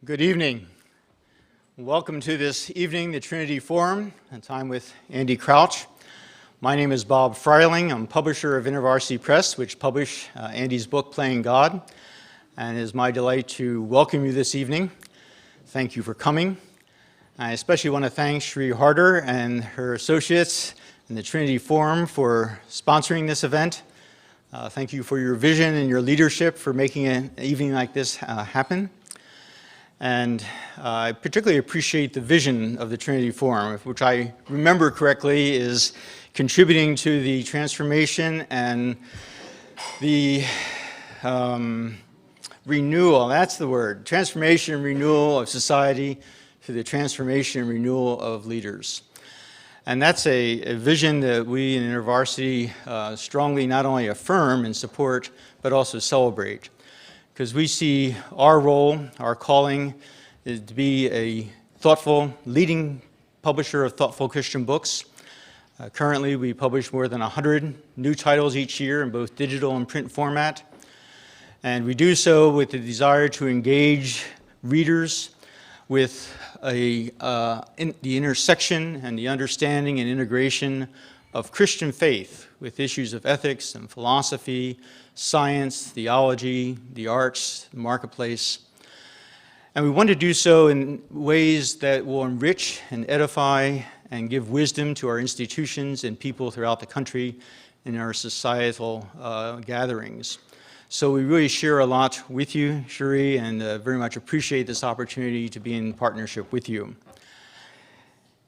Good evening. Welcome to this evening, the Trinity Forum, a time with Andy Crouch. My name is Bob Freiling. I'm publisher of InterVarsity Press, which published Andy's book, Playing God, and it is my delight to welcome you this evening. Thank you for coming. I especially want to thank Sheree Harder and her associates in the Trinity Forum for sponsoring this event. Thank you for your vision and your leadership for making an evening like this happen. And I particularly appreciate the vision of the Trinity Forum, which I remember correctly is contributing to the transformation and the renewal, that's the word, transformation and renewal of society through the transformation and renewal of leaders. And that's a vision that we in InterVarsity strongly not only affirm and support, but also celebrate. Because we see our role, our calling, is to be a thoughtful, leading publisher of thoughtful Christian books. Currently, we publish more than 100 new titles each year in both digital and print format. And we do so with the desire to engage readers with the intersection and the understanding and integration of Christian faith with issues of ethics and philosophy, science, theology, the arts, the marketplace. And we want to do so in ways that will enrich and edify and give wisdom to our institutions and people throughout the country in our societal gatherings. So we really share a lot with you, Sheree, and very much appreciate this opportunity to be in partnership with you.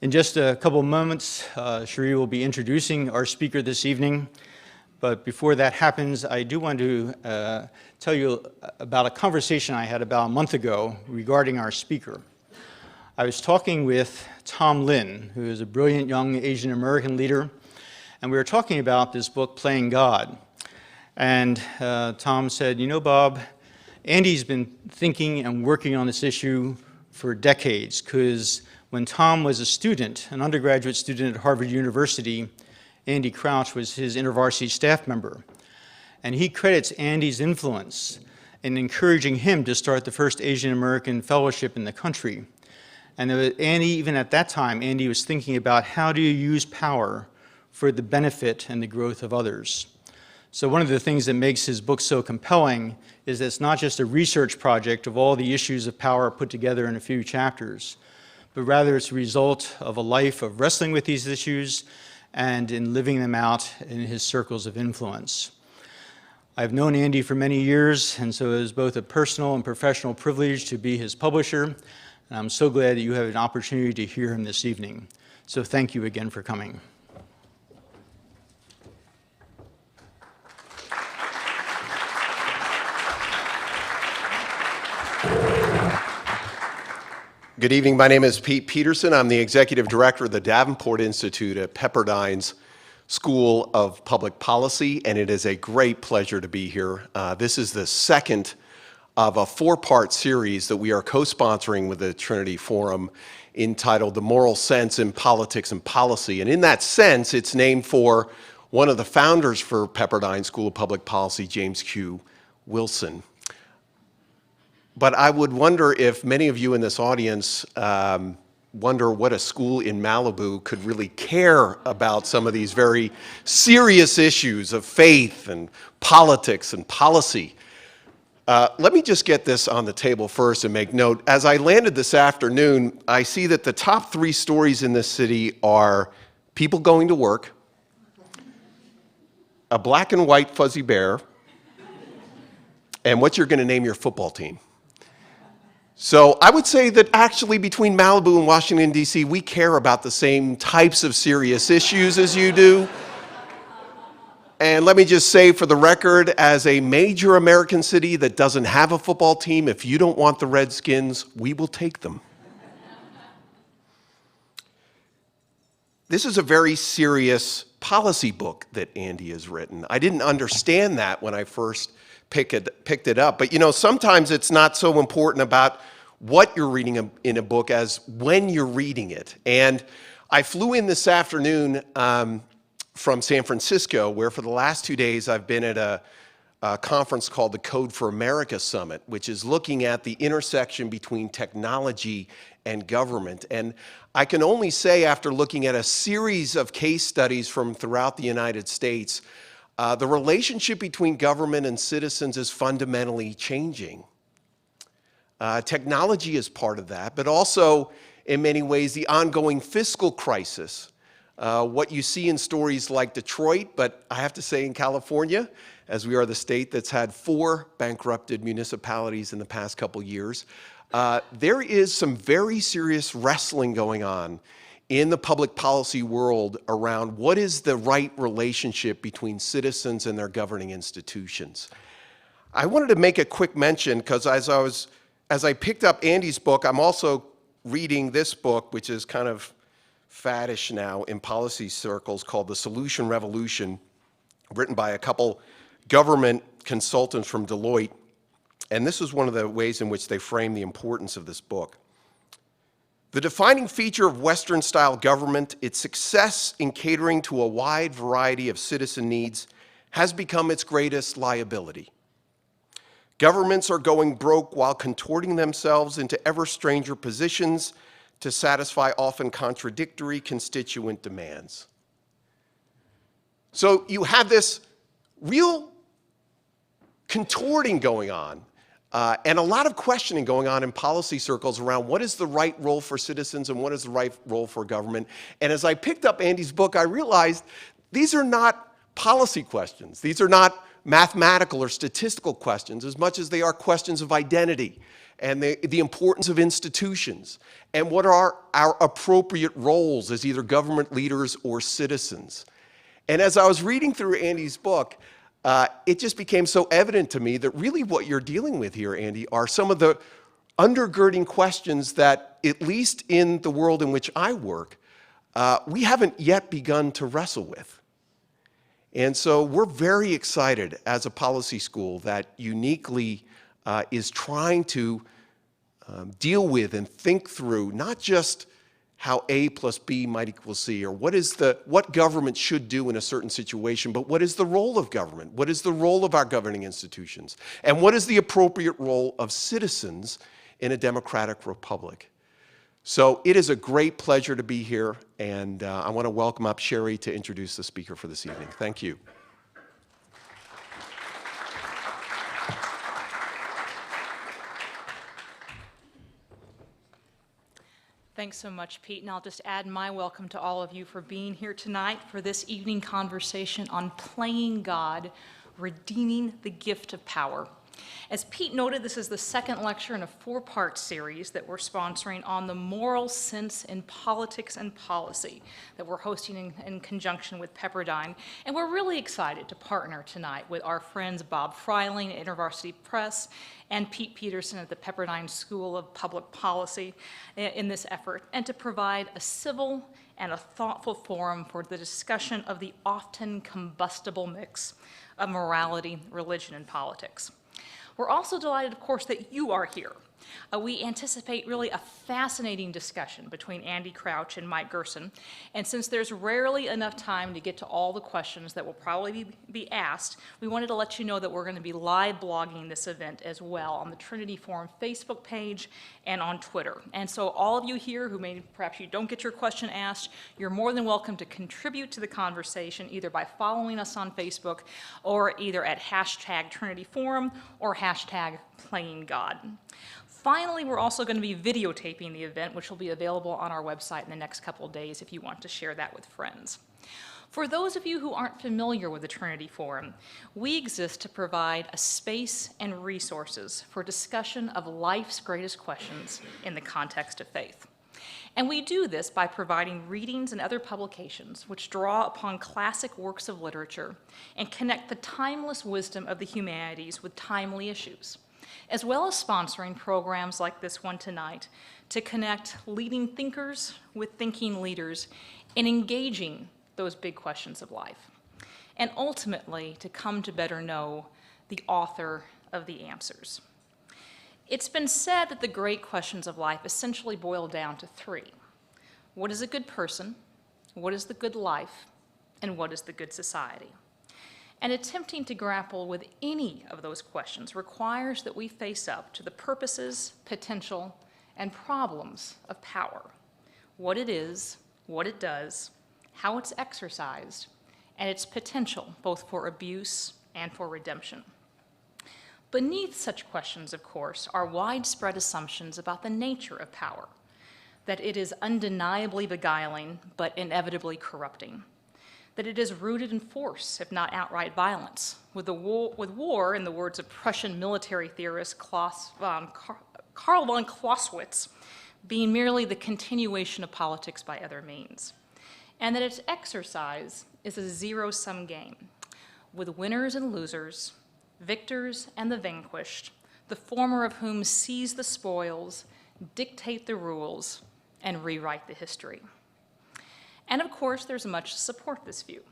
In just a couple of moments, Sheree will be introducing our speaker this evening. But before that happens, I do want to tell you about a conversation I had about a month ago regarding our speaker. I was talking with Tom Lin, who is a brilliant young Asian American leader, and we were talking about this book, Playing God. And Tom said, you know, Bob, Andy's been thinking and working on this issue for decades, because when Tom was a student, an undergraduate student at Harvard University, Andy Crouch was his InterVarsity staff member. And he credits Andy's influence in encouraging him to start the first Asian American fellowship in the country. And Andy, even at that time, Andy was thinking about how do you use power for the benefit and the growth of others. So one of the things that makes his book so compelling is that it's not just a research project of all the issues of power put together in a few chapters, but rather it's a result of a life of wrestling with these issues and in living them out in his circles of influence. I've known Andy for many years, and so it is both a personal and professional privilege to be his publisher, and I'm so glad that you have an opportunity to hear him this evening. So thank you again for coming. Good evening. My name is Pete Peterson. I'm the executive director of the Davenport Institute at Pepperdine's School of Public Policy, and it is a great pleasure to be here. This is the second of a four-part series that we are co-sponsoring with the Trinity Forum entitled The Moral Sense in Politics and Policy. And in that sense, it's named for one of the founders for Pepperdine School of Public Policy, James Q. Wilson. But I would wonder if many of you in this audience wonder what a school in Malibu could really care about some of these very serious issues of faith and politics and policy. Let me just get this on the table first and make note. As I landed this afternoon, I see that the top three stories in this city are people going to work, a black and white fuzzy bear, and what you're going to name your football team. So I would say that actually between Malibu and Washington, D.C., we care about the same types of serious issues as you do. And let me just say for the record, as a major American city that doesn't have a football team, if you don't want the Redskins, we will take them. This is a very serious policy book that Andy has written. I didn't understand that when I first picked it up. But you know, sometimes it's not so important about what you're reading in a book as when you're reading it. And I flew in this afternoon from San Francisco, where for the last 2 days I've been at conference called the Code for America Summit, which is looking at the intersection between technology and government. And I can only say, after looking at a series of case studies from throughout the United States, the relationship between government and citizens is fundamentally changing. Technology is part of that, but also, in many ways, the ongoing fiscal crisis. What you see in stories like Detroit, but I have to say in California, as we are the state that's had 4 bankrupted municipalities in the past couple years, there is some very serious wrestling going on in the public policy world around what is the right relationship between citizens and their governing institutions. I wanted to make a quick mention because as I picked up Andy's book, I'm also reading this book, which is kind of faddish now in policy circles, called The Solution Revolution, written by a couple government consultants from Deloitte. And this is one of the ways in which they frame the importance of this book. The defining feature of Western-style government, its success in catering to a wide variety of citizen needs, has become its greatest liability. Governments are going broke while contorting themselves into ever stranger positions to satisfy often contradictory constituent demands. So you have this real contorting going on, and a lot of questioning going on in policy circles around what is the right role for citizens and what is the right role for government. And as I picked up Andy's book, I realized these are not policy questions. These are not mathematical or statistical questions as much as they are questions of identity and the importance of institutions and what are our appropriate roles as either government leaders or citizens. And as I was reading through Andy's book, it just became so evident to me that really what you're dealing with here, Andy, are some of the undergirding questions that, at least in the world in which I work, we haven't yet begun to wrestle with. And so we're very excited as a policy school that uniquely is trying to deal with and think through not just how A plus B might equal C, or what government should do in a certain situation, but what is the role of government? What is the role of our governing institutions? And what is the appropriate role of citizens in a democratic republic? So it is a great pleasure to be here, and I want to welcome up Sherry to introduce the speaker for this evening. Thank you. Thanks so much, Pete, and I'll just add my welcome to all of you for being here tonight for this evening conversation on playing God, redeeming the gift of power. As Pete noted, this is the second lecture in a 4-part series that we're sponsoring on the moral sense in politics and policy that we're hosting in conjunction with Pepperdine. And we're really excited to partner tonight with our friends Bob Freiling at InterVarsity Press and Pete Peterson at the Pepperdine School of Public Policy in this effort, and to provide a civil and a thoughtful forum for the discussion of the often combustible mix of morality, religion, and politics. We're also delighted, of course, that you are here. We anticipate really a fascinating discussion between Andy Crouch and Mike Gerson, and since there's rarely enough time to get to all the questions that will probably be asked, we wanted to let you know that we're going to be live blogging this event as well on the Trinity Forum Facebook page and on Twitter. And so all of you here who perhaps you don't get your question asked, you're more than welcome to contribute to the conversation either by following us on Facebook or either at #TrinityForum or #PlayingGod. Finally, we're also going to be videotaping the event, which will be available on our website in the next couple of days if you want to share that with friends. For those of you who aren't familiar with the Trinity Forum, we exist to provide a space and resources for discussion of life's greatest questions in the context of faith. And we do this by providing readings and other publications which draw upon classic works of literature and connect the timeless wisdom of the humanities with timely issues, as well as sponsoring programs like this one tonight to connect leading thinkers with thinking leaders in engaging those big questions of life, and ultimately to come to better know the author of the answers. It's been said that the great questions of life essentially boil down to 3. What is a good person? What is the good life? And what is the good society? And attempting to grapple with any of those questions requires that we face up to the purposes, potential, and problems of power. What it is, what it does, how it's exercised, and its potential both for abuse and for redemption. Beneath such questions, of course, are widespread assumptions about the nature of power, that it is undeniably beguiling but inevitably corrupting, that it is rooted in force, if not outright violence, with war, in the words of Prussian military theorist Karl von Clausewitz, being merely the continuation of politics by other means, and that its exercise is a zero-sum game, with winners and losers, victors and the vanquished, the former of whom seize the spoils, dictate the rules, and rewrite the history. And of course, there's much to support this view,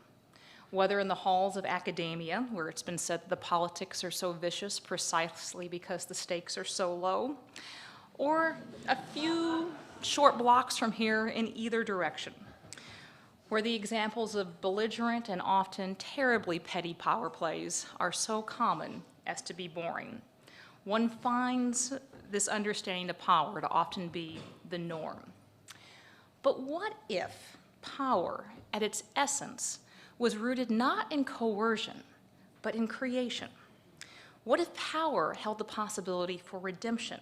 whether in the halls of academia, where it's been said that the politics are so vicious precisely because the stakes are so low, or a few short blocks from here in either direction, where the examples of belligerent and often terribly petty power plays are so common as to be boring. One finds this understanding of power to often be the norm. But what if power, at its essence, was rooted not in coercion, but in creation? What if power held the possibility for redemption,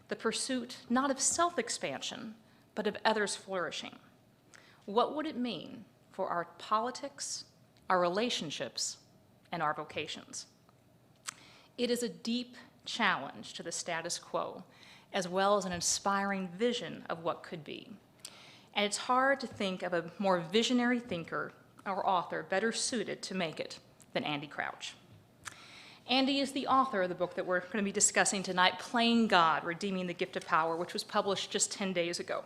the pursuit not of self-expansion, but of others' flourishing? What would it mean for our politics, our relationships, and our vocations? It is a deep challenge to the status quo, as well as an inspiring vision of what could be. And it's hard to think of a more visionary thinker or author better suited to make it than Andy Crouch. Andy is the author of the book that we're going to be discussing tonight, Playing God, Redeeming the Gift of Power, which was published just 10 days ago.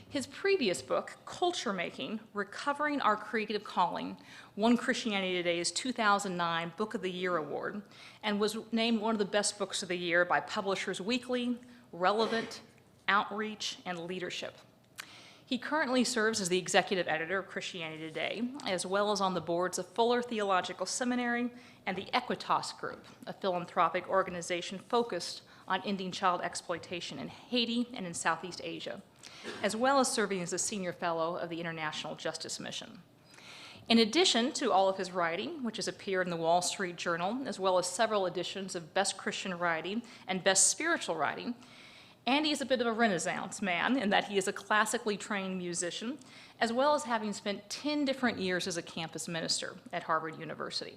His previous book, Culture Making, Recovering Our Creative Calling, won Christianity Today's 2009 Book of the Year Award and was named one of the best books of the year by Publishers Weekly, Relevant, Outreach, and Leadership. He currently serves as the executive editor of Christianity Today, as well as on the boards of Fuller Theological Seminary and the Equitas Group, a philanthropic organization focused on ending child exploitation in Haiti and in Southeast Asia, as well as serving as a senior fellow of the International Justice Mission. In addition to all of his writing, which has appeared in the Wall Street Journal, as well as several editions of Best Christian Writing and Best Spiritual Writing, Andy is a bit of a Renaissance man in that he is a classically trained musician, as well as having spent 10 different years as a campus minister at Harvard University.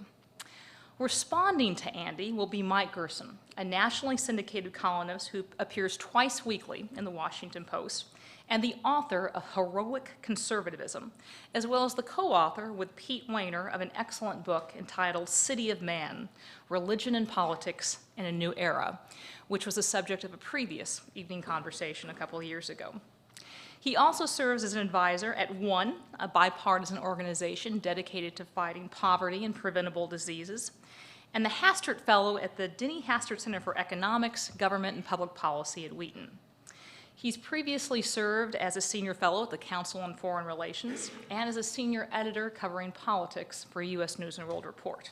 Responding to Andy will be Mike Gerson, a nationally syndicated columnist who appears twice weekly in the Washington Post, and the author of Heroic Conservatism, as well as the co-author with Pete Wehner of an excellent book entitled City of Man, Religion and Politics in a New Era, which was the subject of a previous evening conversation a couple of years ago. He also serves as an advisor at ONE, a bipartisan organization dedicated to fighting poverty and preventable diseases, and the Hastert Fellow at the Denny Hastert Center for Economics, Government, and Public Policy at Wheaton. He's previously served as a senior fellow at the Council on Foreign Relations and as a senior editor covering politics for U.S. News and World Report.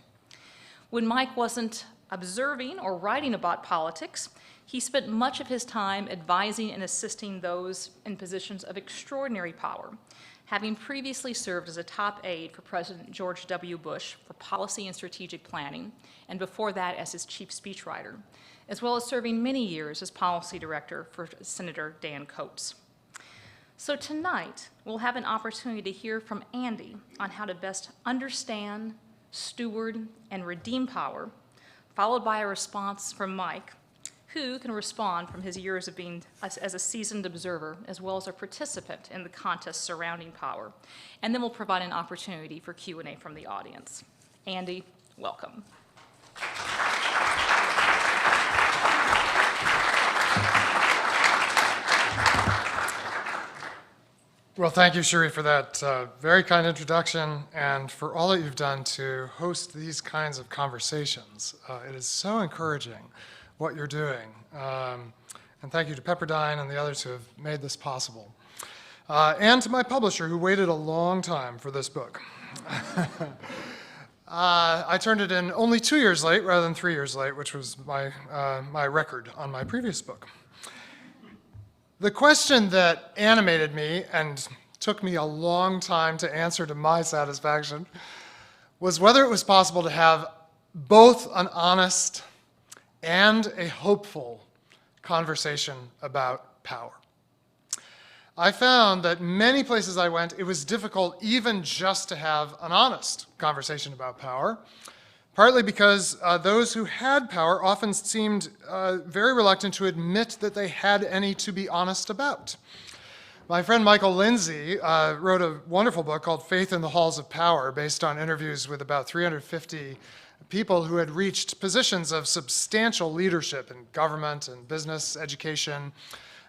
When Mike wasn't observing or writing about politics, he spent much of his time advising and assisting those in positions of extraordinary power, having previously served as a top aide for President George W. Bush for policy and strategic planning, and before that as his chief speechwriter, as well as serving many years as policy director for Senator Dan Coates. So tonight, we'll have an opportunity to hear from Andy on how to best understand, steward, and redeem power, followed by a response from Mike, who can respond from his years of being as a seasoned observer as well as a participant in the contest surrounding power. And then we'll provide an opportunity for Q&A from the audience. Andy, welcome. Well, thank you, Sheree, for that very kind introduction and for all that you've done to host these kinds of conversations. It is so encouraging what you're doing. And thank you to Pepperdine and the others who have made this possible. And to my publisher, who waited a long time for this book. I turned it in only 2 years late rather than 3 years late, which was my record on my previous book. The question that animated me and took me a long time to answer to my satisfaction was whether it was possible to have both an honest and a hopeful conversation about power. I found that many places I went, it was difficult even just to have an honest conversation about power, partly because those who had power often seemed very reluctant to admit that they had any to be honest about. My friend Michael Lindsay wrote a wonderful book called Faith in the Halls of Power, based on interviews with about 350 people who had reached positions of substantial leadership in government and business, education,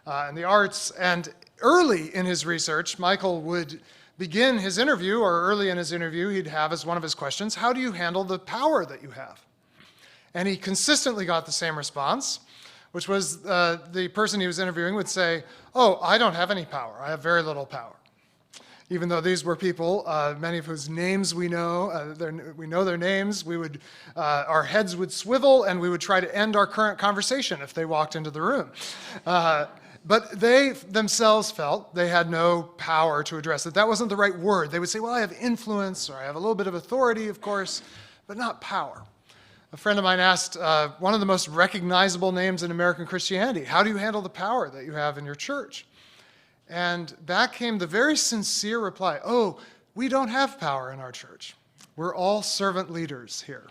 and the arts. And early in his research, Michael would begin his interview, or early in his interview, he'd have as one of his questions, how do you handle the power that you have? And he consistently got the same response, which was the person he was interviewing would say, oh, I don't have any power. I have very little power. Even though these were people, many of whose names we know their names, our heads would swivel and we would try to end our current conversation if they walked into the room. But they themselves felt they had no power to address it. That wasn't the right word. They would say, well, I have influence, or I have a little bit of authority, of course, but not power. A friend of mine asked one of the most recognizable names in American Christianity, how do you handle the power that you have in your church? And back came the very sincere reply, oh, we don't have power in our church. We're all servant leaders here.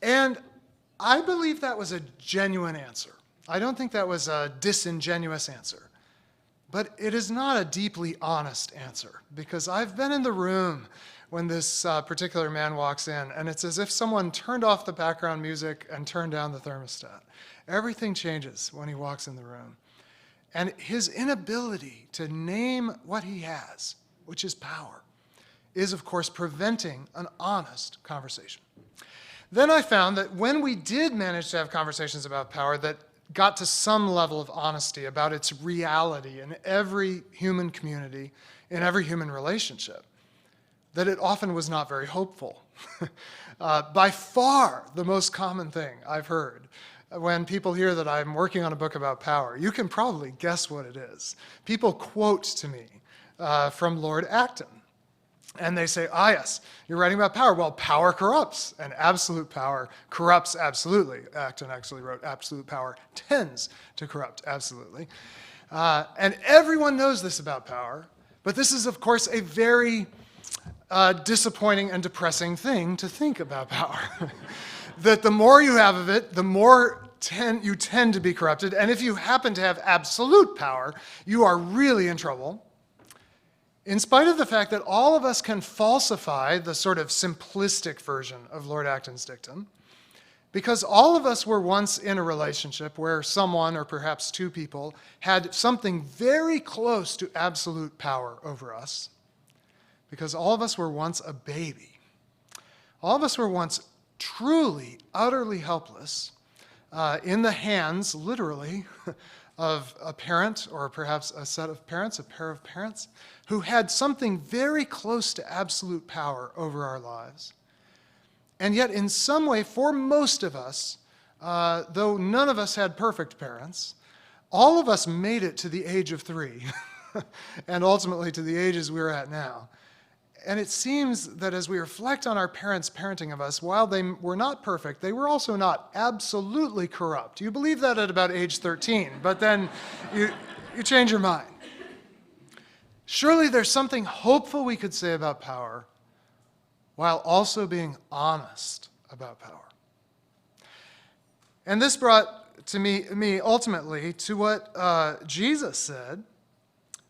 And I believe that was a genuine answer. I don't think that was a disingenuous answer. But it is not a deeply honest answer, because I've been in the room when this particular man walks in, and it's as if someone turned off the background music and turned down the thermostat. Everything changes when he walks in the room. And his inability to name what he has, which is power, is, of course, preventing an honest conversation. Then I found that when we did manage to have conversations about power that got to some level of honesty about its reality in every human community, in every human relationship, that it often was not very hopeful. By far the most common thing I've heard when people hear that I'm working on a book about power, you can probably guess what it is. People quote to me from Lord Acton. And they say, ah, yes, you're writing about power. Well, power corrupts, and absolute power corrupts absolutely. Acton actually wrote, absolute power tends to corrupt absolutely. And everyone knows this about power, but this is, of course, a very disappointing and depressing thing to think about power. That the more you have of it, the more you tend to be corrupted. And if you happen to have absolute power, you are really in trouble. In spite of the fact that all of us can falsify the sort of simplistic version of Lord Acton's dictum, because all of us were once in a relationship where someone, or perhaps two people, had something very close to absolute power over us, because all of us were once a baby. All of us were once truly, utterly helpless in the hands, literally, of a parent, or perhaps a set of parents, a pair of parents, who had something very close to absolute power over our lives. And yet, in some way, for most of us, though none of us had perfect parents, all of us made it to the age of 3, and ultimately to the ages we're at now. And it seems that as we reflect on our parents' parenting of us, while they were not perfect, they were also not absolutely corrupt. You believe that at about age 13, but then you change your mind. Surely there's something hopeful we could say about power while also being honest about power. And this brought to me ultimately to what Jesus said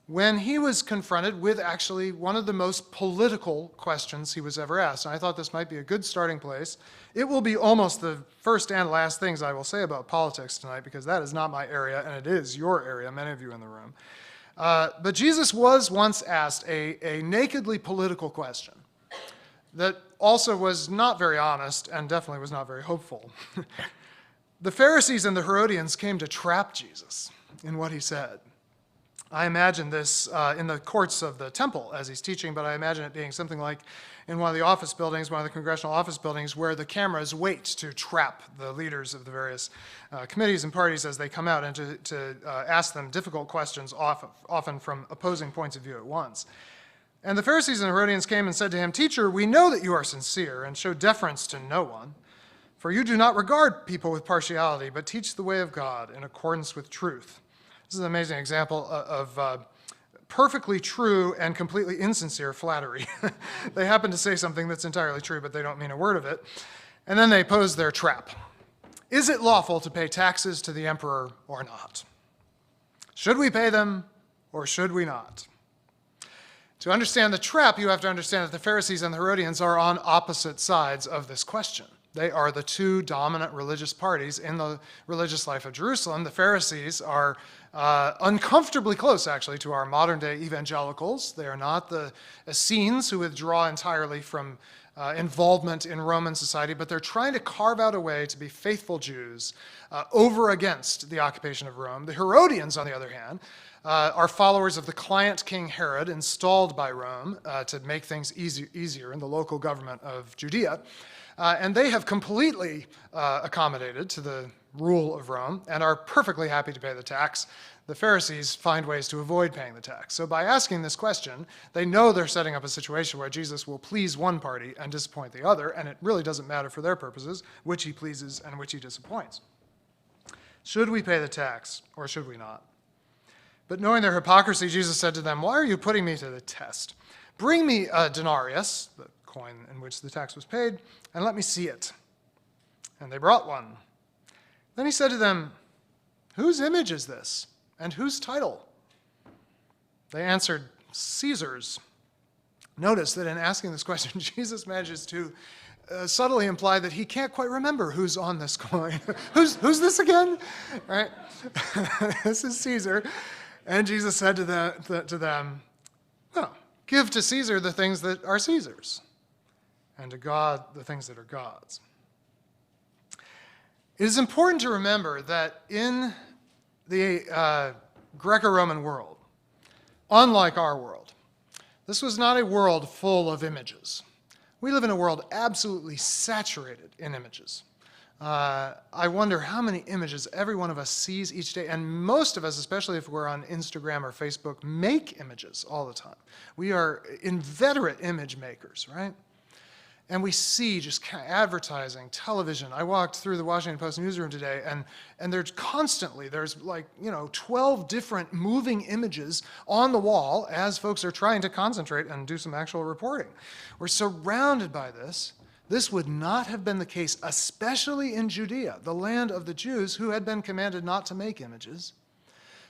when he was confronted with actually one of the most political questions he was ever asked. And I thought this might be a good starting place. It will be almost the first and last things I will say about politics tonight, because that is not my area, and it is your area, many of you in the room. But Jesus was once asked a nakedly political question that also was not very honest and definitely was not very hopeful. The Pharisees and the Herodians came to trap Jesus in what he said. I imagine this in the courts of the temple as he's teaching, but I imagine it being something like in one of the office buildings, one of the congressional office buildings, where the cameras wait to trap the leaders of the various committees and parties as they come out and to ask them difficult questions, often from opposing points of view at once. And the Pharisees and Herodians came and said to him, "Teacher, we know that you are sincere and show deference to no one, for you do not regard people with partiality, but teach the way of God in accordance with truth." This is an amazing example of perfectly true and completely insincere flattery. They happen to say something that's entirely true, but they don't mean a word of it. And then they pose their trap. Is it lawful to pay taxes to the emperor or not? Should we pay them or should we not? To understand the trap, you have to understand that the Pharisees and the Herodians are on opposite sides of this question. They are the two dominant religious parties in the religious life of Jerusalem. The Pharisees are uncomfortably close, actually, to our modern-day evangelicals. They are not the Essenes who withdraw entirely from involvement in Roman society, but they're trying to carve out a way to be faithful Jews over against the occupation of Rome. The Herodians, on the other hand, are followers of the client King Herod, installed by Rome to make things easier in the local government of Judea. And they have completely accommodated to the rule of Rome and are perfectly happy to pay the tax. The Pharisees find ways to avoid paying the tax. So by asking this question, they know they're setting up a situation where Jesus will please one party and disappoint the other, and it really doesn't matter for their purposes which he pleases and which he disappoints. Should we pay the tax or should we not? But knowing their hypocrisy, Jesus said to them, "Why are you putting me to the test? Bring me a denarius," the coin in which the tax was paid, "and let me see it." And they brought one. Then he said to them, "Whose image is this, and whose title?" They answered, "Caesar's." Notice that in asking this question, Jesus manages to subtly imply that he can't quite remember who's on this coin. Who's this again? Right? This is Caesar. And Jesus said to them, "Well, give to Caesar the things that are Caesar's, and to God the things that are God's." It is important to remember that in the Greco-Roman world, unlike our world, this was not a world full of images. We live in a world absolutely saturated in images. I wonder how many images every one of us sees each day, and most of us, especially if we're on Instagram or Facebook, make images all the time. We are inveterate image makers, right? And we see just kind of advertising, television. I walked through the Washington Post newsroom today, and there's 12 different moving images on the wall as folks are trying to concentrate and do some actual reporting. We're surrounded by this. This would not have been the case, especially in Judea, the land of the Jews who had been commanded not to make images.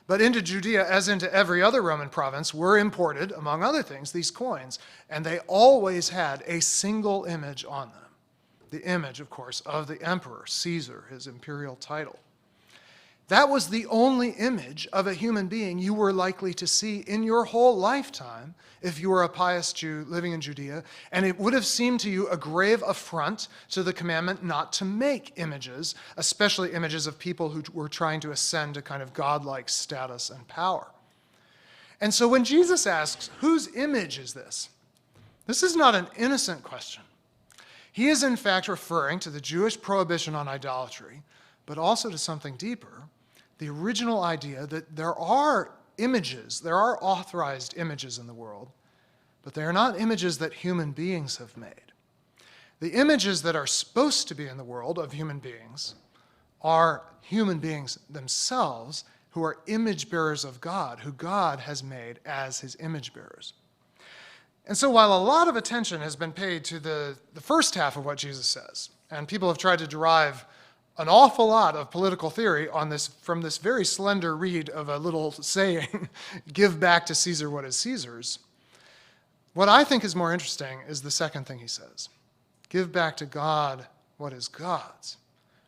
But into Judea, as into every other Roman province, were imported, among other things, these coins, and they always had a single image on them. The image, of course, of the emperor, Caesar, his imperial title. That was the only image of a human being you were likely to see in your whole lifetime if you were a pious Jew living in Judea, and it would have seemed to you a grave affront to the commandment not to make images, especially images of people who were trying to ascend to kind of godlike status and power. And so when Jesus asks, "Whose image is this?" this is not an innocent question. He is in fact referring to the Jewish prohibition on idolatry, but also to something deeper, the original idea that there are images, there are authorized images in the world, but they are not images that human beings have made. The images that are supposed to be in the world of human beings are human beings themselves who are image bearers of God, who God has made as his image bearers. And so while a lot of attention has been paid to the first half of what Jesus says, and people have tried to derive an awful lot of political theory on this from this very slender reed of a little saying, "Give back to Caesar what is Caesar's," what I think is more interesting is the second thing he says. Give back to God what is God's.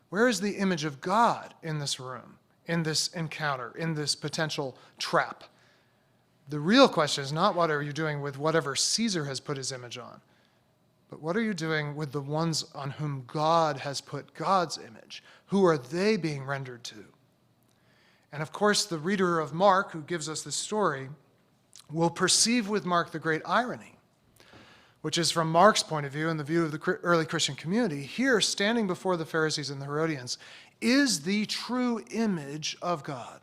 Where is the image of God in this room, in this encounter, in this potential trap? The real question is not what are you doing with whatever Caesar has put his image on, but what are you doing with the ones on whom God has put God's image? Who are they being rendered to? And of course, the reader of Mark, who gives us this story, will perceive with Mark the great irony, which is from Mark's point of view and the view of the early Christian community, here, standing before the Pharisees and the Herodians, is the true image of God,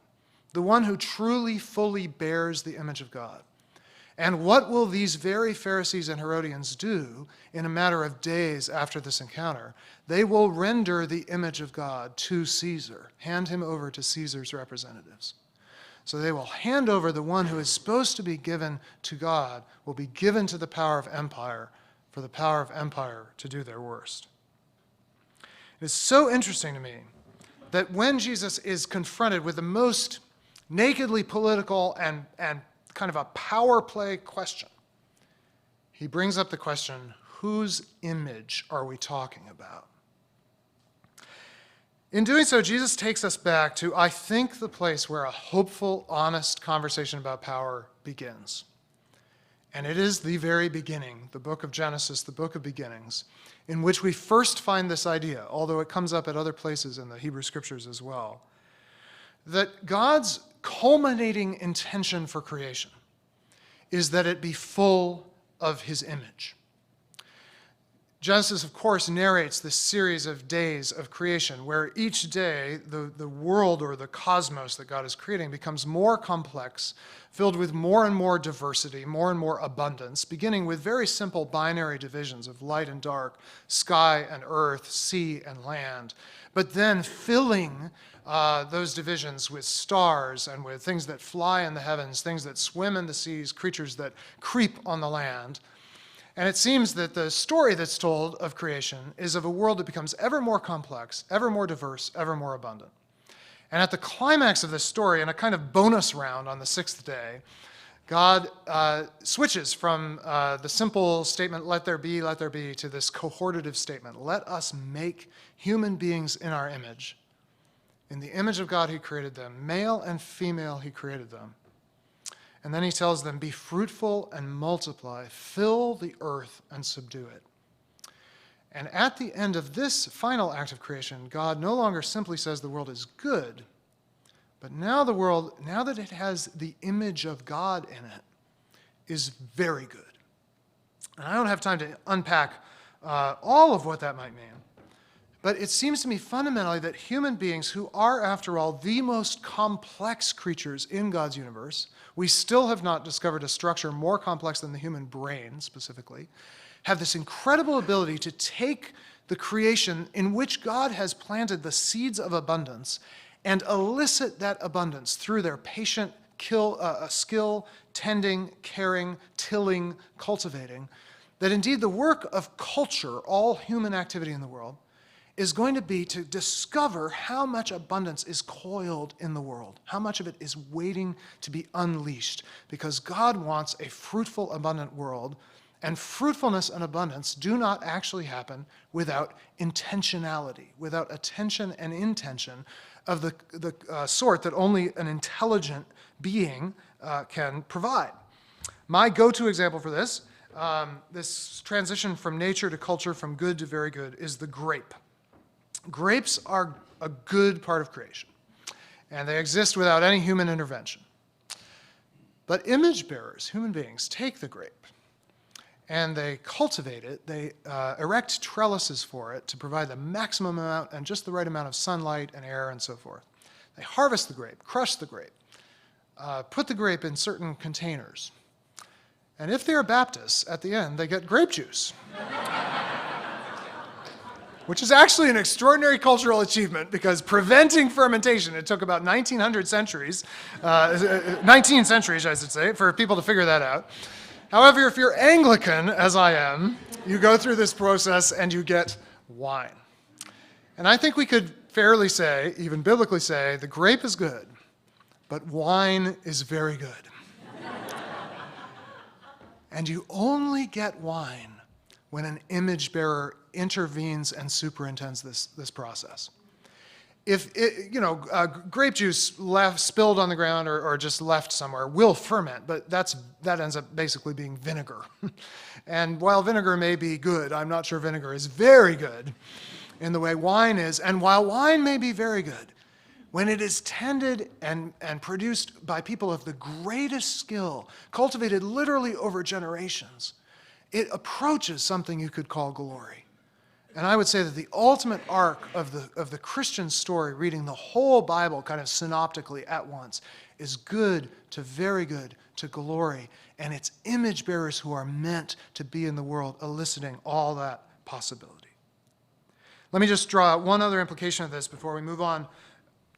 the one who truly, fully bears the image of God. And what will these very Pharisees and Herodians do in a matter of days after this encounter? They will render the image of God to Caesar, hand him over to Caesar's representatives. So they will hand over the one who is supposed to be given to God, will be given to the power of empire, for the power of empire to do their worst. It is so interesting to me that when Jesus is confronted with the most nakedly political and kind of a power play question, he brings up the question, whose image are we talking about? In doing so, Jesus takes us back to, I think, the place where a hopeful, honest conversation about power begins. And it is the very beginning, the book of Genesis, the book of beginnings, in which we first find this idea, although it comes up at other places in the Hebrew Scriptures as well, that God's culminating intention for creation is that it be full of his image. Genesis, of course, narrates this series of days of creation where each day the world or the cosmos that God is creating becomes more complex, filled with more and more diversity, more and more abundance, beginning with very simple binary divisions of light and dark, sky and earth, sea and land, but then filling those divisions with stars and with things that fly in the heavens, things that swim in the seas, creatures that creep on the land. And it seems that the story that's told of creation is of a world that becomes ever more complex, ever more diverse, ever more abundant. And at the climax of this story, in a kind of bonus round on the sixth day, God switches from the simple statement, let there be, to this cohortative statement, let us make human beings in our image. In the image of God he created them, male and female he created them. And then he tells them, be fruitful and multiply, fill the earth and subdue it. And at the end of this final act of creation, God no longer simply says the world is good, but now the world, now that it has the image of God in it, is very good. And I don't have time to unpack all of what that might mean, but it seems to me fundamentally that human beings, who are, after all, the most complex creatures in God's universe, we still have not discovered a structure more complex than the human brain, specifically, have this incredible ability to take the creation in which God has planted the seeds of abundance and elicit that abundance through their patient skill, tending, caring, tilling, cultivating, that indeed the work of culture, all human activity in the world, is going to be to discover how much abundance is coiled in the world, how much of it is waiting to be unleashed, because God wants a fruitful, abundant world, and fruitfulness and abundance do not actually happen without intentionality, without attention and intention of the sort that only an intelligent being can provide. My go-to example for this, this transition from nature to culture, from good to very good, is the grape. Grapes are a good part of creation, and they exist without any human intervention. But image bearers, human beings, take the grape, and they cultivate it. They erect trellises for it to provide the maximum amount and just the right amount of sunlight and air and so forth. They harvest the grape, crush the grape, put the grape in certain containers. And if they're Baptists, at the end, they get grape juice. Which is actually an extraordinary cultural achievement, because preventing fermentation, it took about 19 centuries, I should say, for people to figure that out. However, if you're Anglican, as I am, you go through this process and you get wine. And I think we could fairly say, even biblically say, the grape is good, but wine is very good. And you only get wine when an image bearer intervenes and superintends this process. If grape juice spilled on the ground or just left somewhere will ferment, but that ends up basically being vinegar. And while vinegar may be good, I'm not sure vinegar is very good in the way wine is. And while wine may be very good, when it is tended and produced by people of the greatest skill, cultivated literally over generations, it approaches something you could call glory. And I would say that the ultimate arc of the Christian story, reading the whole Bible kind of synoptically at once, is good to very good to glory. And it's image bearers who are meant to be in the world, eliciting all that possibility. Let me just draw out one other implication of this before we move on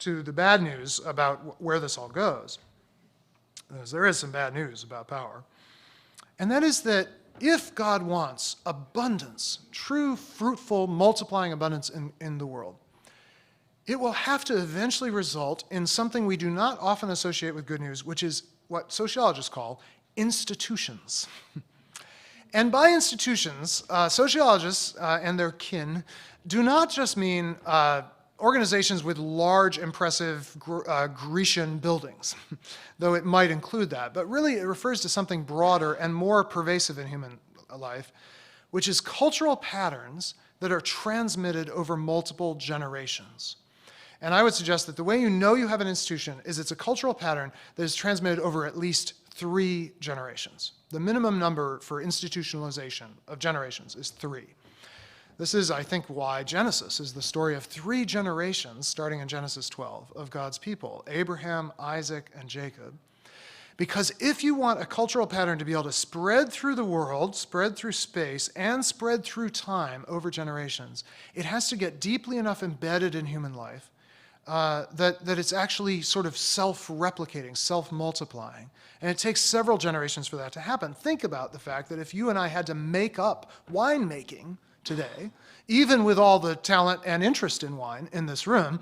to the bad news about where this all goes. Because there is some bad news about power. And that is that if God wants abundance, true, fruitful, multiplying abundance in the world, it will have to eventually result in something we do not often associate with good news, which is what sociologists call institutions. And by institutions, sociologists and their kin do not just mean organizations with large, impressive Grecian buildings, though it might include that. But really, it refers to something broader and more pervasive in human life, which is cultural patterns that are transmitted over multiple generations. And I would suggest that the way you know you have an institution is it's a cultural pattern that is transmitted over at least 3 generations. The minimum number for institutionalization of generations is 3. This is, I think, why Genesis is the story of 3 generations, starting in Genesis 12, of God's people, Abraham, Isaac, and Jacob. Because if you want a cultural pattern to be able to spread through the world, spread through space, and spread through time over generations, it has to get deeply enough embedded in human life that it's actually sort of self-replicating, self-multiplying. And it takes several generations for that to happen. Think about the fact that if you and I had to make up winemaking today, even with all the talent and interest in wine in this room,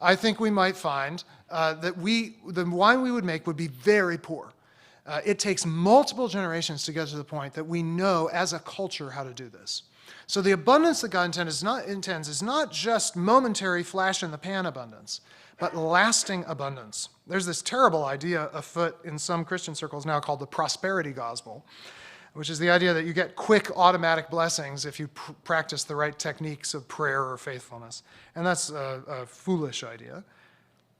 I think we might find that the wine we would make would be very poor. It takes multiple generations to get to the point that we know as a culture how to do this. So the abundance that God intends is not just momentary flash-in-the-pan abundance, but lasting abundance. There's this terrible idea afoot in some Christian circles now called the prosperity gospel, which is the idea that you get quick automatic blessings if you practice the right techniques of prayer or faithfulness. And that's a foolish idea.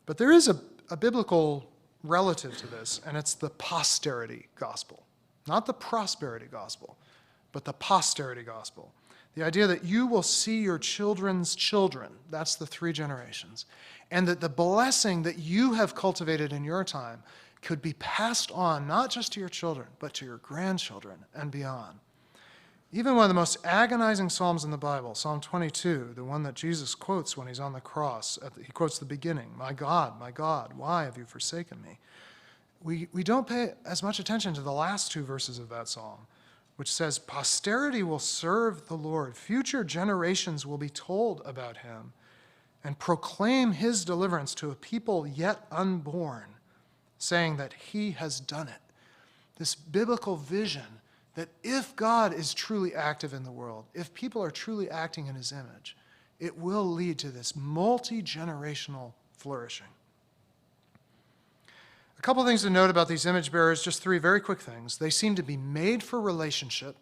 But there is a biblical relative to this, and it's the posterity gospel. Not the prosperity gospel, but the posterity gospel. The idea that you will see your children's children, that's the 3 generations, and that the blessing that you have cultivated in your time could be passed on not just to your children, but to your grandchildren and beyond. Even one of the most agonizing psalms in the Bible, Psalm 22, the one that Jesus quotes when he's on the cross, he quotes the beginning, my God, why have you forsaken me?" We don't pay as much attention to the last 2 verses of that psalm, which says, "Posterity will serve the Lord. Future generations will be told about him and proclaim his deliverance to a people yet unborn, saying that he has done it." This biblical vision that if God is truly active in the world, if people are truly acting in his image, it will lead to this multi-generational flourishing. A couple things to note about these image bearers, just 3 very quick things. They seem to be made for relationship.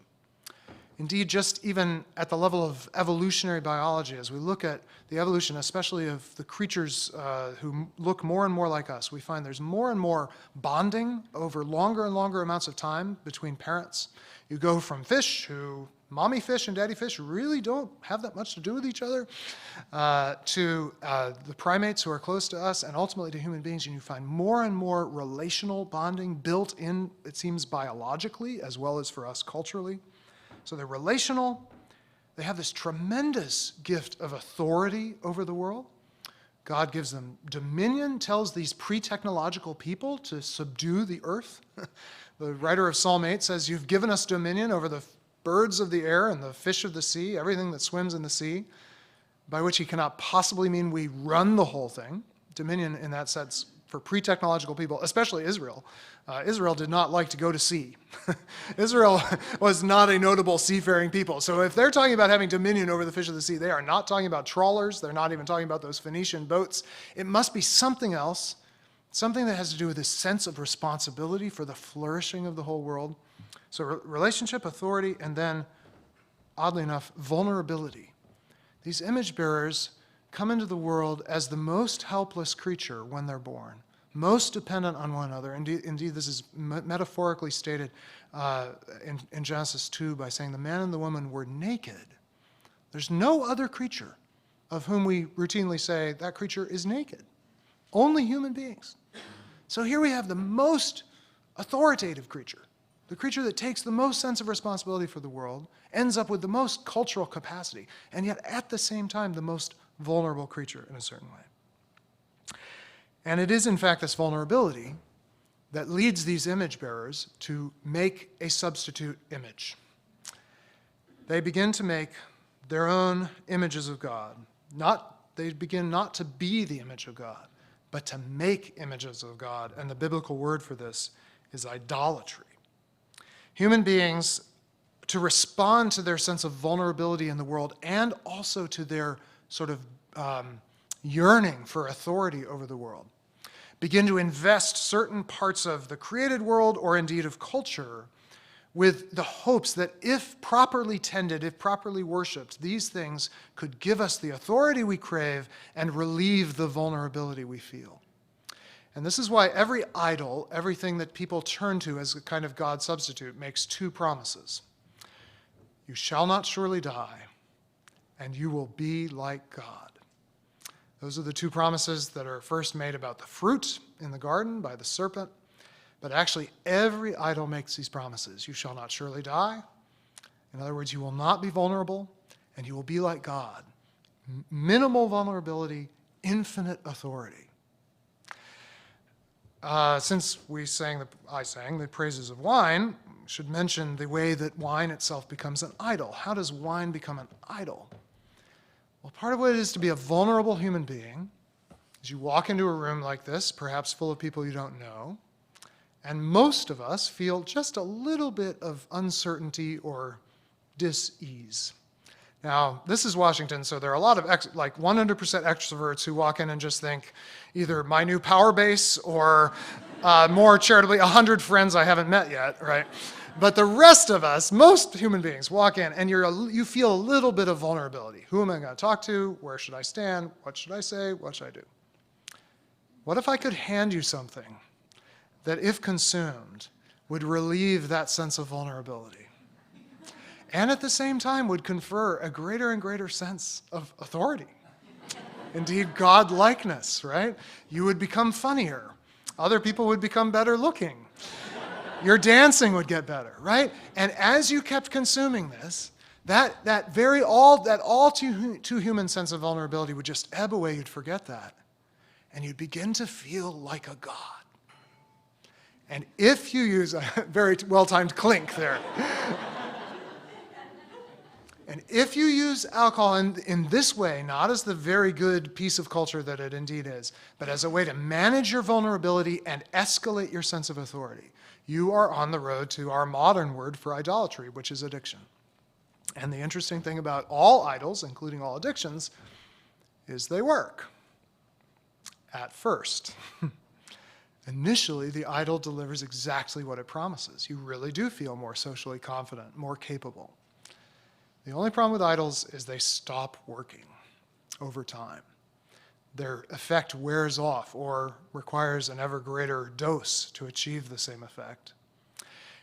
Indeed, just even at the level of evolutionary biology, as we look at the evolution, especially of the creatures who look more and more like us, we find there's more and more bonding over longer and longer amounts of time between parents. You go from fish, who mommy fish and daddy fish really don't have that much to do with each other, to the primates who are close to us, and ultimately to human beings, and you find more and more relational bonding built in, it seems, biologically, as well as for us culturally. So they're relational. They have this tremendous gift of authority over the world. God gives them dominion, tells these pre-technological people to subdue the earth. The writer of Psalm 8 says, "You've given us dominion over the birds of the air and the fish of the sea, everything that swims in the sea," by which he cannot possibly mean we run the whole thing. Dominion in that sense for pre-technological people, especially Israel. Israel did not like to go to sea. Israel was not a notable seafaring people. So if they're talking about having dominion over the fish of the sea, they are not talking about trawlers. They're not even talking about those Phoenician boats. It must be something else, something that has to do with this sense of responsibility for the flourishing of the whole world. So relationship, authority, and then, oddly enough, vulnerability. These image bearers come into the world as the most helpless creature when they're born, most dependent on one another. Indeed, this is metaphorically stated in Genesis 2 by saying the man and the woman were naked. There's no other creature of whom we routinely say that creature is naked. Only human beings. So here we have the most authoritative creature, the creature that takes the most sense of responsibility for the world, ends up with the most cultural capacity, and yet at the same time the most vulnerable creature in a certain way. And it is in fact this vulnerability that leads these image bearers to make a substitute image. They begin to make their own images of God. They begin not to be the image of God, but to make images of God. And the biblical word for this is idolatry. Human beings, to respond to their sense of vulnerability in the world and also to their sort of yearning for authority over the world, begin to invest certain parts of the created world or indeed of culture with the hopes that if properly tended, if properly worshipped, these things could give us the authority we crave and relieve the vulnerability we feel. And this is why every idol, everything that people turn to as a kind of God substitute, makes two promises. You shall not surely die, and you will be like God. Those are the two promises that are first made about the fruit in the garden by the serpent. But actually, every idol makes these promises. You shall not surely die. In other words, you will not be vulnerable, and you will be like God. Minimal vulnerability, infinite authority. Since I sang the praises of wine, I should mention the way that wine itself becomes an idol. How does wine become an idol? Well, part of what it is to be a vulnerable human being is you walk into a room like this, perhaps full of people you don't know, and most of us feel just a little bit of uncertainty or dis-ease. Now, this is Washington, so there are a lot of 100% extroverts who walk in and just think either my new power base or more charitably, 100 friends I haven't met yet, right? But the rest of us, most human beings, walk in and you feel a little bit of vulnerability. Who am I going to talk to? Where should I stand? What should I say? What should I do? What if I could hand you something that, if consumed, would relieve that sense of vulnerability? And at the same time would confer a greater and greater sense of authority. Indeed, God-likeness, right? You would become funnier. Other people would become better looking. Your dancing would get better, right? And as you kept consuming this, that all too human sense of vulnerability would just ebb away. You'd forget that. And you'd begin to feel like a god. And if you use a very well-timed clink there, and if you use alcohol in this way, not as the very good piece of culture that it indeed is, but as a way to manage your vulnerability and escalate your sense of authority, you are on the road to our modern word for idolatry, which is addiction. And the interesting thing about all idols, including all addictions, is they work. At first. Initially, the idol delivers exactly what it promises. You really do feel more socially confident, more capable. The only problem with idols is they stop working over time. Their effect wears off or requires an ever greater dose to achieve the same effect.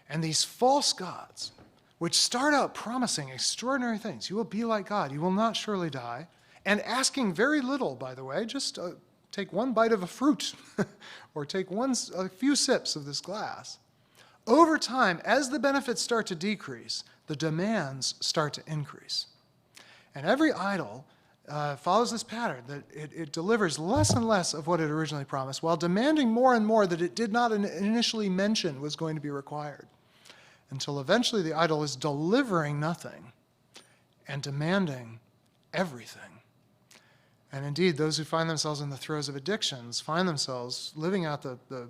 And these false gods, which start out promising extraordinary things, you will be like God, you will not surely die, and asking very little, by the way, just take one bite of a fruit or take a few sips of this glass. Over time, as the benefits start to decrease, the demands start to increase. And every idol follows this pattern, that it delivers less and less of what it originally promised, while demanding more and more that it did not initially mention was going to be required, until eventually the idol is delivering nothing and demanding everything. And indeed, those who find themselves in the throes of addictions find themselves living out the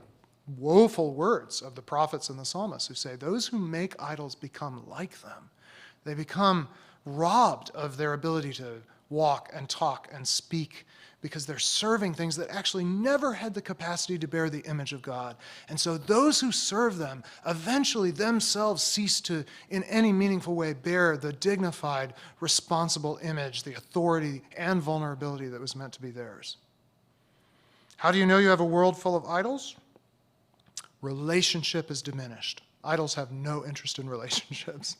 woeful words of the prophets and the psalmists who say, those who make idols become like them. They become robbed of their ability to walk and talk and speak because they're serving things that actually never had the capacity to bear the image of God. And so those who serve them eventually themselves cease to, in any meaningful way, bear the dignified, responsible image, the authority and vulnerability that was meant to be theirs. How do you know you have a world full of idols? Relationship is diminished. Idols have no interest in relationships.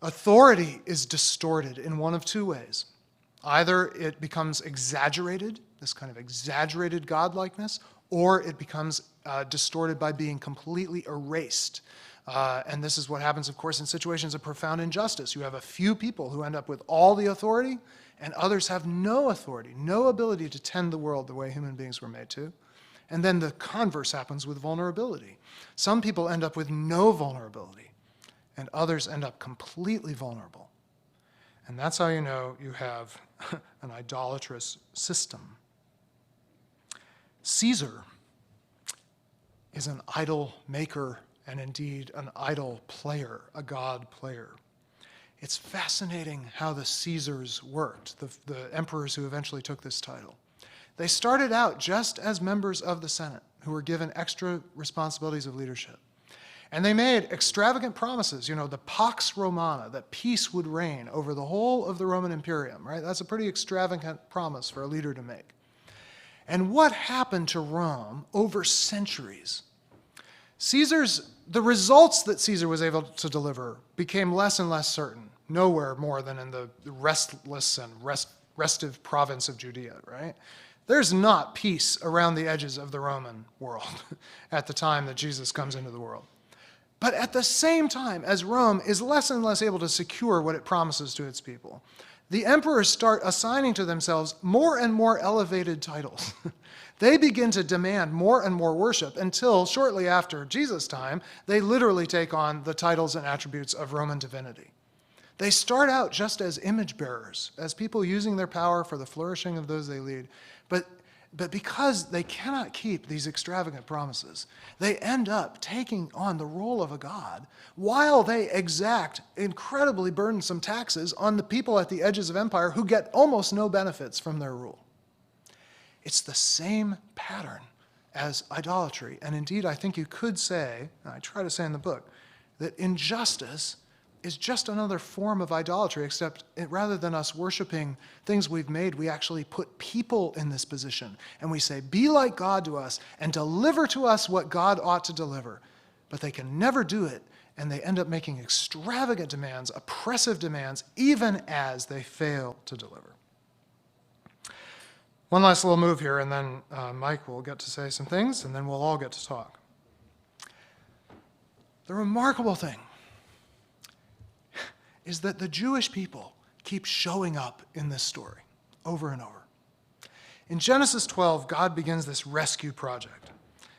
Authority is distorted in one of two ways. Either it becomes exaggerated, this kind of exaggerated godlikeness, or it becomes distorted by being completely erased. And this is what happens, of course, in situations of profound injustice. You have a few people who end up with all the authority, and others have no authority, no ability to tend the world the way human beings were made to. And then the converse happens with vulnerability. Some people end up with no vulnerability, and others end up completely vulnerable. And that's how you know you have an idolatrous system. Caesar is an idol maker and indeed an idol player, a god player. It's fascinating how the Caesars worked, the emperors who eventually took this title. They started out just as members of the Senate who were given extra responsibilities of leadership. And they made extravagant promises, the Pax Romana, that peace would reign over the whole of the Roman Imperium, right? That's a pretty extravagant promise for a leader to make. And what happened to Rome over centuries? The results that Caesar was able to deliver became less and less certain, nowhere more than in the restless and restive province of Judea, right? There's not peace around the edges of the Roman world at the time that Jesus comes into the world. But at the same time, as Rome is less and less able to secure what it promises to its people, the emperors start assigning to themselves more and more elevated titles. They begin to demand more and more worship until, shortly after Jesus' time, they literally take on the titles and attributes of Roman divinity. They start out just as image bearers, as people using their power for the flourishing of those they lead. But because they cannot keep these extravagant promises, they end up taking on the role of a god while they exact incredibly burdensome taxes on the people at the edges of empire who get almost no benefits from their rule. It's the same pattern as idolatry. And indeed, I think you could say, and I try to say in the book, that injustice is just another form of idolatry, except rather than us worshiping things we've made, we actually put people in this position. And we say, be like God to us and deliver to us what God ought to deliver. But they can never do it, and they end up making extravagant demands, oppressive demands, even as they fail to deliver. One last little move here, and then Mike will get to say some things, and then we'll all get to talk. The remarkable thing is that the Jewish people keep showing up in this story over and over. In Genesis 12, God begins this rescue project,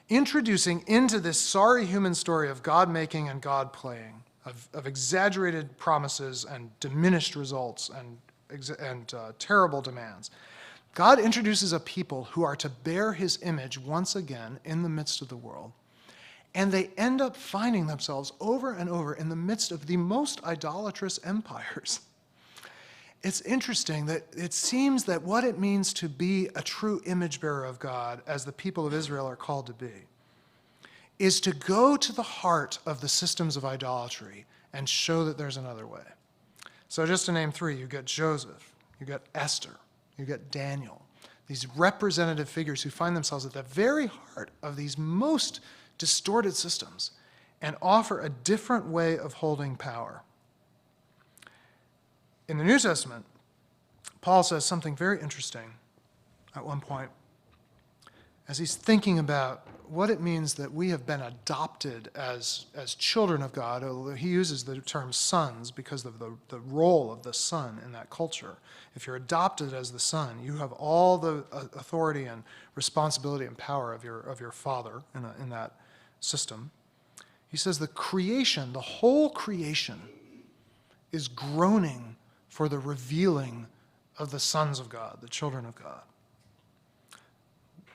introducing into this sorry human story of God making and God playing, of exaggerated promises and diminished results and terrible demands. God introduces a people who are to bear his image once again in the midst of the world. And they end up finding themselves over and over in the midst of the most idolatrous empires. It's interesting that it seems that what it means to be a true image bearer of God, as the people of Israel are called to be, is to go to the heart of the systems of idolatry and show that there's another way. So just to name three, you get Joseph, you get Esther, you get Daniel, these representative figures who find themselves at the very heart of these most distorted systems and offer a different way of holding power. In the New Testament, Paul says something very interesting at one point as he's thinking about what it means that we have been adopted as children of God. He uses the term sons because of the role of the son in that culture. If you're adopted as the son, you have all the authority and responsibility and power of your father in that system. He says the creation, the whole creation, is groaning for the revealing of the sons of God, the children of God.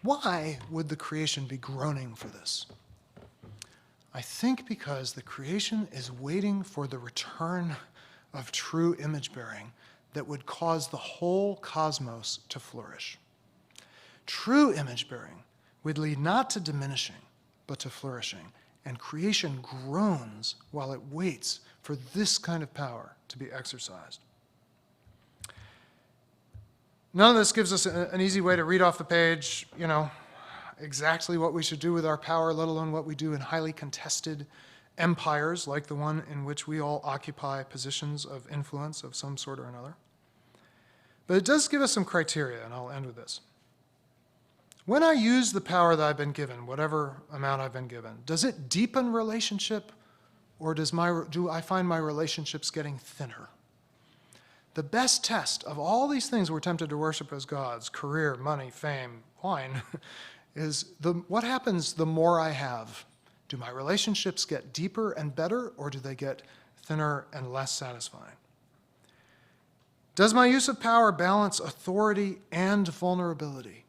Why would the creation be groaning for this? I think because the creation is waiting for the return of true image bearing that would cause the whole cosmos to flourish. True image-bearing would lead not to diminishing, but to flourishing, and creation groans while it waits for this kind of power to be exercised. None of this gives us an easy way to read off the page, exactly what we should do with our power, let alone what we do in highly contested empires like the one in which we all occupy positions of influence of some sort or another. But it does give us some criteria, and I'll end with this. When I use the power that I've been given, whatever amount I've been given, does it deepen relationship, or do I find my relationships getting thinner? The best test of all these things we're tempted to worship as gods, career, money, fame, wine, is what happens the more I have? Do my relationships get deeper and better, or do they get thinner and less satisfying? Does my use of power balance authority and vulnerability?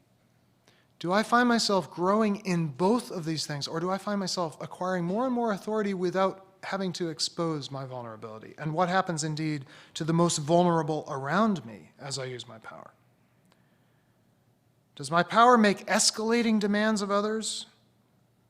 Do I find myself growing in both of these things, or do I find myself acquiring more and more authority without having to expose my vulnerability? And what happens indeed to the most vulnerable around me as I use my power? Does my power make escalating demands of others,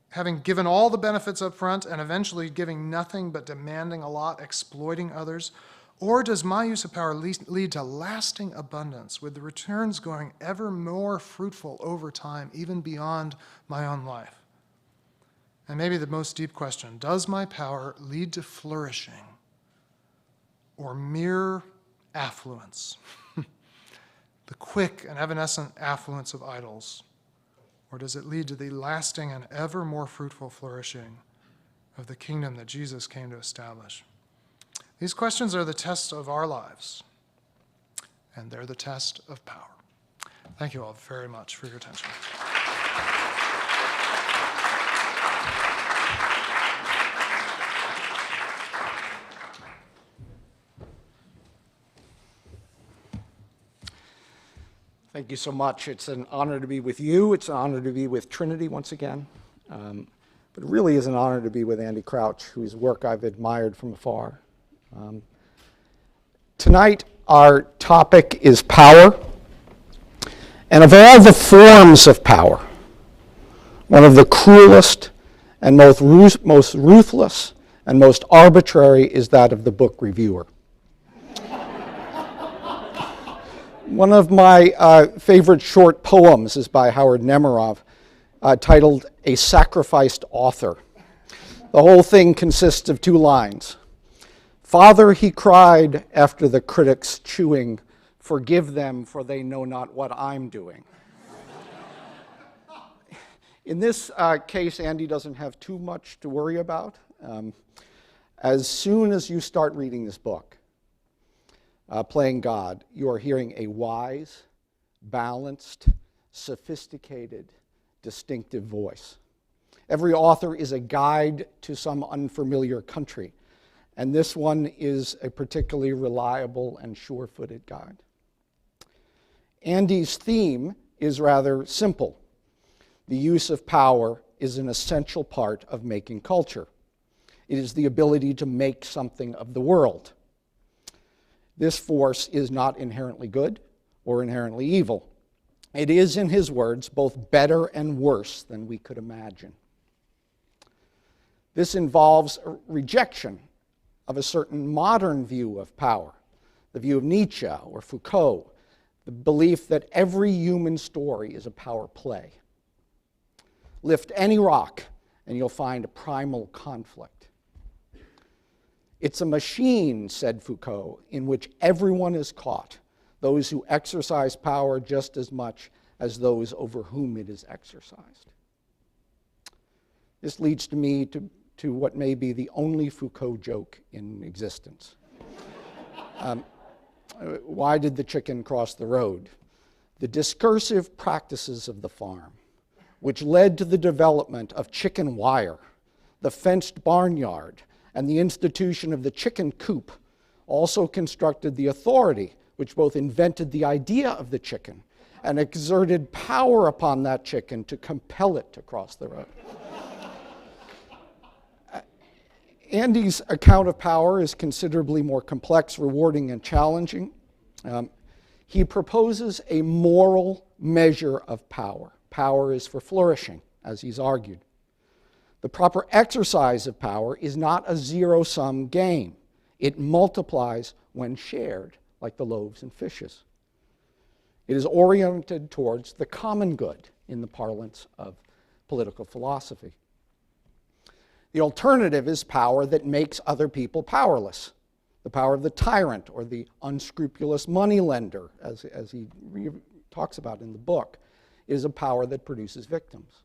having given all the benefits up front and eventually giving nothing but demanding a lot, exploiting others? Or does my use of power lead to lasting abundance, with the returns going ever more fruitful over time, even beyond my own life? And maybe the most deep question, does my power lead to flourishing or mere affluence? The quick and evanescent affluence of idols? Or does it lead to the lasting and ever more fruitful flourishing of the kingdom that Jesus came to establish? These questions are the test of our lives, and they're the test of power. Thank you all very much for your attention. Thank you so much. It's an honor to be with you. It's an honor to be with Trinity once again. But it really is an honor to be with Andy Crouch, whose work I've admired from afar. Tonight, our topic is power. And of all the forms of power, one of the cruelest and most ruthless and most arbitrary is that of the book reviewer. One of my favorite short poems is by Howard Nemerov, titled A Sacrificed Author. The whole thing consists of 2 lines. Father, he cried after the critics chewing, forgive them, for they know not what I'm doing. In this case, Andy doesn't have too much to worry about. As soon as you start reading this book, Playing God, you are hearing a wise, balanced, sophisticated, distinctive voice. Every author is a guide to some unfamiliar country, and this one is a particularly reliable and sure-footed guide. Andy's theme is rather simple. The use of power is an essential part of making culture. It is the ability to make something of the world. This force is not inherently good or inherently evil. It is, in his words, both better and worse than we could imagine. This involves a rejection of a certain modern view of power, the view of Nietzsche or Foucault, the belief that every human story is a power play. Lift any rock and you'll find a primal conflict. It's a machine, said Foucault, in which everyone is caught, those who exercise power just as much as those over whom it is exercised. This leads me to what may be the only Foucault joke in existence. Why did the chicken cross the road? The discursive practices of the farm, which led to the development of chicken wire, the fenced barnyard, and the institution of the chicken coop, also constructed the authority which both invented the idea of the chicken and exerted power upon that chicken to compel it to cross the road. Andy's account of power is considerably more complex, rewarding, and challenging. He proposes a moral measure of power. Power is for flourishing, as he's argued. The proper exercise of power is not a zero-sum game. It multiplies when shared, like the loaves and fishes. It is oriented towards the common good in the parlance of political philosophy. The alternative is power that makes other people powerless. The power of the tyrant or the unscrupulous moneylender, as he talks about in the book, is a power that produces victims.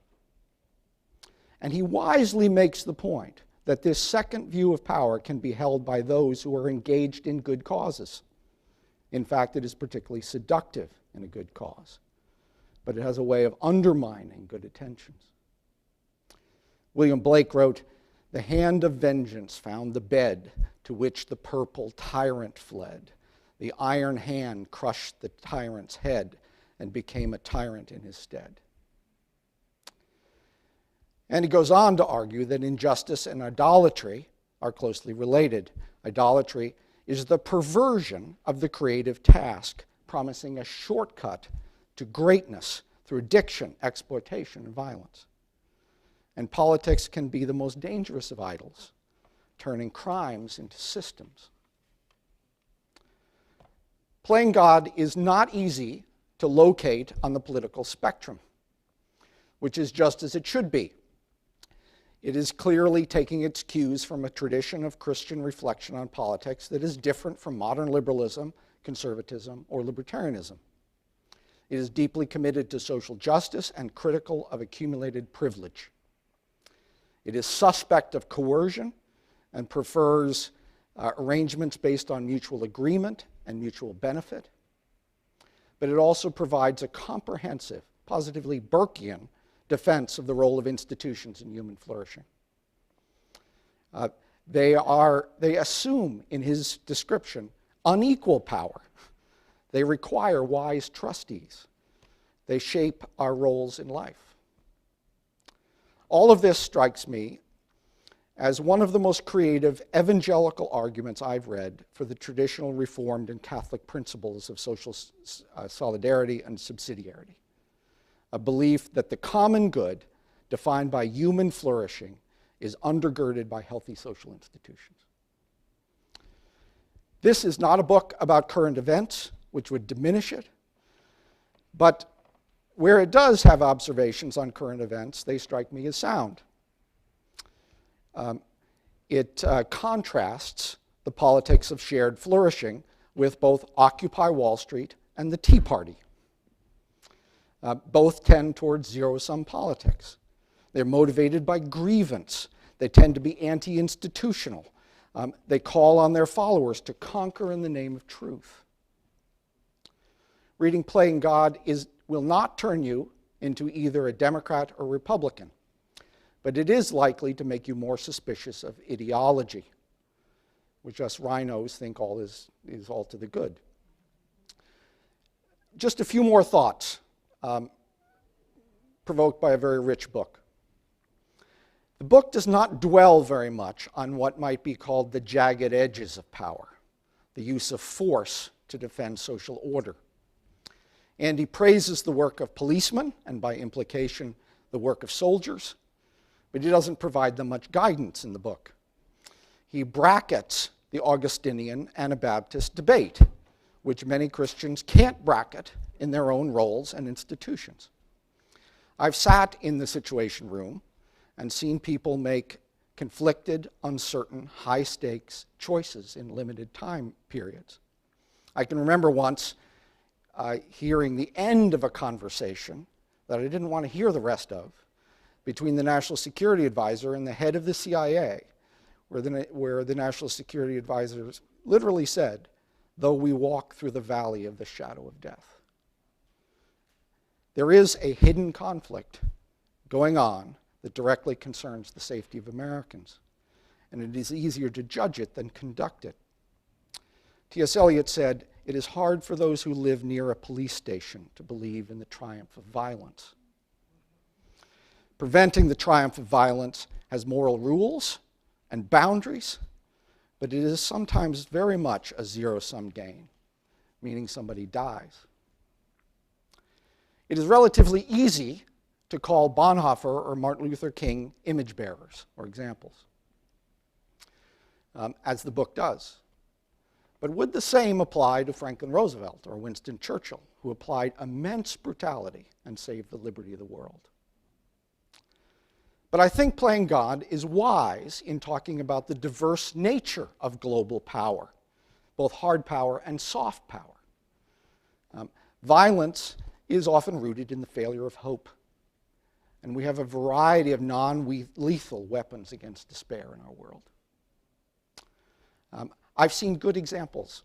And he wisely makes the point that this second view of power can be held by those who are engaged in good causes. In fact, it is particularly seductive in a good cause, but it has a way of undermining good intentions. William Blake wrote, "The hand of vengeance found the bed to which the purple tyrant fled. The iron hand crushed the tyrant's head and became a tyrant in his stead." And he goes on to argue that injustice and idolatry are closely related. Idolatry is the perversion of the creative task, promising a shortcut to greatness through addiction, exploitation, and violence. And politics can be the most dangerous of idols, turning crimes into systems. Playing God is not easy to locate on the political spectrum, which is just as it should be. It is clearly taking its cues from a tradition of Christian reflection on politics that is different from modern liberalism, conservatism, or libertarianism. It is deeply committed to social justice and critical of accumulated privilege. It is suspect of coercion and prefers arrangements based on mutual agreement and mutual benefit. But it also provides a comprehensive, positively Burkean defense of the role of institutions in human flourishing. They assume, in his description, unequal power. They require wise trustees. They shape our roles in life. All of this strikes me as one of the most creative evangelical arguments I've read for the traditional Reformed and Catholic principles of social solidarity and subsidiarity. A belief that the common good, defined by human flourishing, is undergirded by healthy social institutions. This is not a book about current events, which would diminish it, but where it does have observations on current events, they strike me as sound. It contrasts the politics of shared flourishing with both Occupy Wall Street and the Tea Party. Both tend towards zero-sum politics. They're motivated by grievance. They tend to be anti-institutional. They call on their followers to conquer in the name of truth. Reading Playing God will not turn you into either a Democrat or Republican, but it is likely to make you more suspicious of ideology, which us rhinos think all is all to the good. Just a few more thoughts. Provoked by a very rich book. The book does not dwell very much on what might be called the jagged edges of power, the use of force to defend social order. And he praises the work of policemen, and by implication, the work of soldiers, but he doesn't provide them much guidance in the book. He brackets the Augustinian Anabaptist debate, which many Christians can't bracket in their own roles and institutions. I've sat in the Situation Room and seen people make conflicted, uncertain, high-stakes choices in limited time periods. I can remember once hearing the end of a conversation that I didn't want to hear the rest of between the National Security Advisor and the head of the CIA, where the National Security Advisor literally said, "Though we walk through the valley of the shadow of death." There is a hidden conflict going on that directly concerns the safety of Americans, and it is easier to judge it than conduct it. T.S. Eliot said, "It is hard for those who live near a police station to believe in the triumph of violence." Preventing the triumph of violence has moral rules and boundaries, but it is sometimes very much a zero-sum game. meaning somebody dies. It is relatively easy to call Bonhoeffer or Martin Luther King image bearers or examples, as the book does. But would the same apply to Franklin Roosevelt or Winston Churchill, who applied immense brutality and saved the liberty of the world? But I think Playing God is wise in talking about the diverse nature of global power, both hard power and soft power. Violence is often rooted in the failure of hope. And we have a variety of non-lethal weapons against despair in our world. I've seen good examples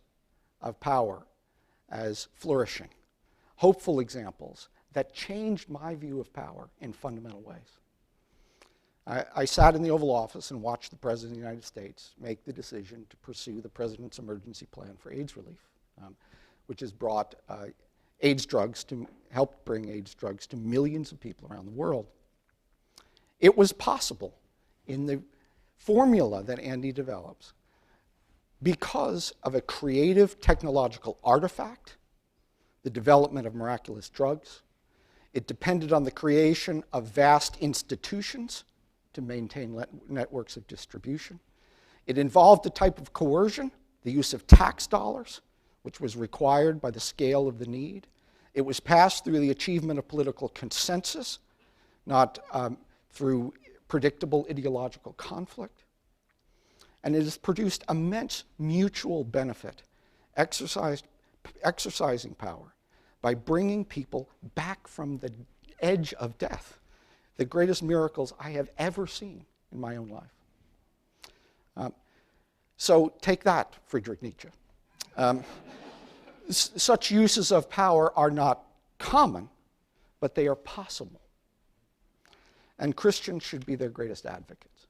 of power as flourishing, hopeful examples that changed my view of power in fundamental ways. I sat in the Oval Office and watched the President of the United States make the decision to pursue the President's emergency plan for AIDS relief, which has brought helped bring AIDS drugs to millions of people around the world. It was possible in the formula that Andy develops because of a creative technological artifact, the development of miraculous drugs. It depended on the creation of vast institutions to maintain networks of distribution. It involved a type of coercion, the use of tax dollars, which was required by the scale of the need. It was passed through the achievement of political consensus, not through predictable ideological conflict. And it has produced immense mutual benefit, exercising power by bringing people back from the edge of death. The greatest miracles I have ever seen in my own life. So take that, Friedrich Nietzsche. Such uses of power are not common, but they are possible. And Christians should be their greatest advocates.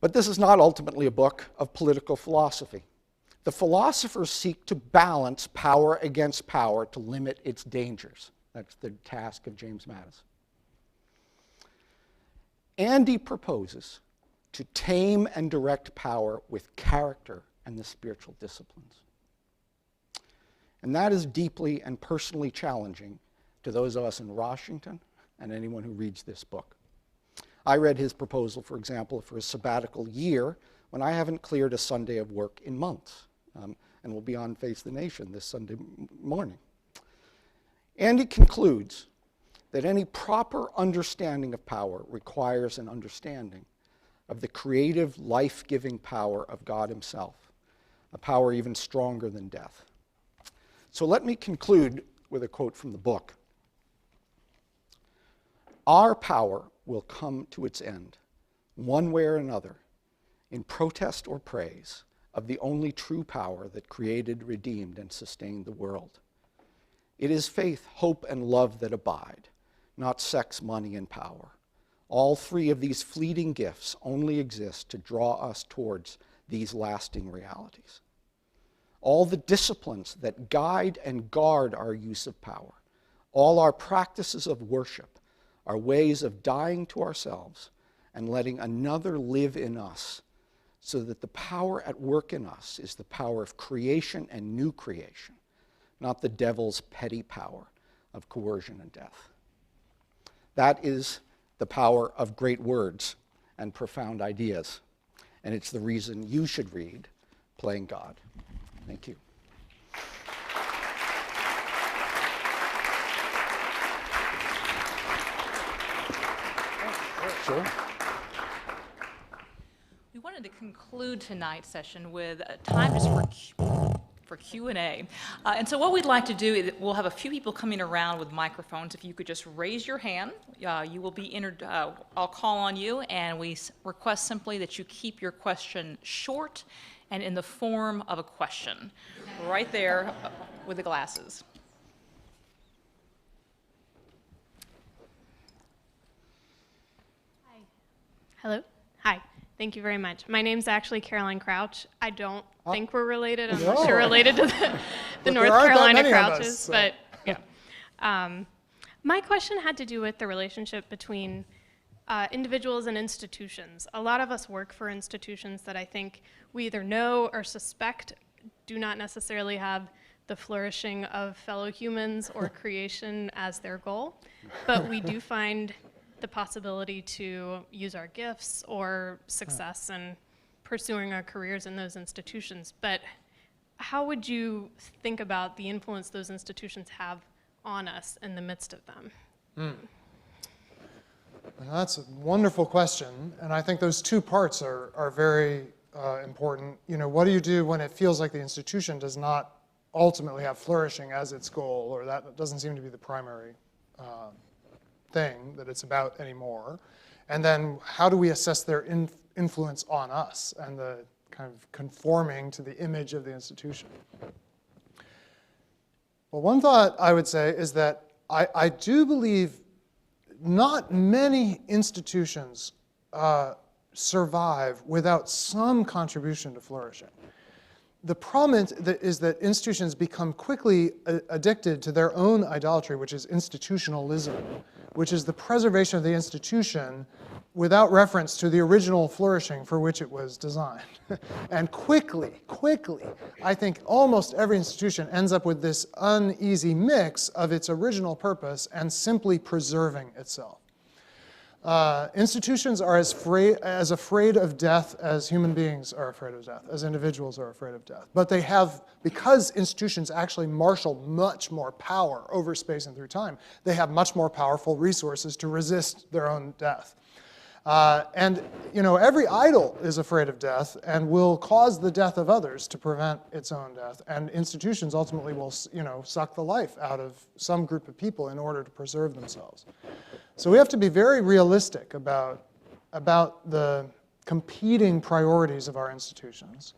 But this is not ultimately a book of political philosophy. The philosophers seek to balance power against power to limit its dangers. That's the task of James Mattis. Andy proposes to tame and direct power with character and the spiritual disciplines. And that is deeply and personally challenging to those of us in Washington and anyone who reads this book. I read his proposal, for example, for a sabbatical year when I haven't cleared a Sunday of work in months, and will be on Face the Nation this Sunday morning. Andy concludes that any proper understanding of power requires an understanding of the creative, life-giving power of God himself, a power even stronger than death. So let me conclude with a quote from the book. Our power will come to its end, one way or another, in protest or praise of the only true power that created, redeemed, and sustained the world. It is faith, hope, and love that abide, not sex, money, and power. All three of these fleeting gifts only exist to draw us towards these lasting realities. All the disciplines that guide and guard our use of power, all our practices of worship, are ways of dying to ourselves and letting another live in us, so that the power at work in us is the power of creation and new creation, not the devil's petty power of coercion and death. That is the power of great words and profound ideas, and it's the reason you should read Playing God. Thank you. Sure. We wanted to conclude tonight's session with a time just for Q&A. And so what we'd like to do is we'll have a few people coming around with microphones. If you could just raise your hand, you will be entered. I'll call on you, and we request simply that you keep your question short and in the form of a question. Right there with the glasses. Hi. Hello. Hi. Thank you very much. My name's actually Caroline Crouch. I don't think we're related. I'm not sure related to the North Carolina Crouches, so. but yeah. My question had to do with the relationship between individuals and institutions. A lot of us work for institutions that I think we either know or suspect do not necessarily have the flourishing of fellow humans or creation as their goal, but we do find the possibility to use our gifts or success in pursuing our careers in those institutions. But how would you think about the influence those institutions have on us in the midst of them? That's a wonderful question, and I think those two parts are very important. What do you do when it feels like the institution does not ultimately have flourishing as its goal, or that doesn't seem to be the primary thing that it's about anymore? And then how do we assess their influence on us and the kind of conforming to the image of the institution? Well, one thought I would say is that I do believe not many institutions survive without some contribution to flourishing. The problem is that institutions become quickly addicted to their own idolatry, which is institutionalism, which is the preservation of the institution without reference to the original flourishing for which it was designed. And quickly, I think almost every institution ends up with this uneasy mix of its original purpose and simply preserving itself. Institutions are as afraid of death as human beings are afraid of death, as individuals are afraid of death. But they have, because institutions actually marshal much more power over space and through time, they have much more powerful resources to resist their own death. And every idol is afraid of death and will cause the death of others to prevent its own death. And institutions ultimately will, suck the life out of some group of people in order to preserve themselves. So we have to be very realistic about the competing priorities of our institutions.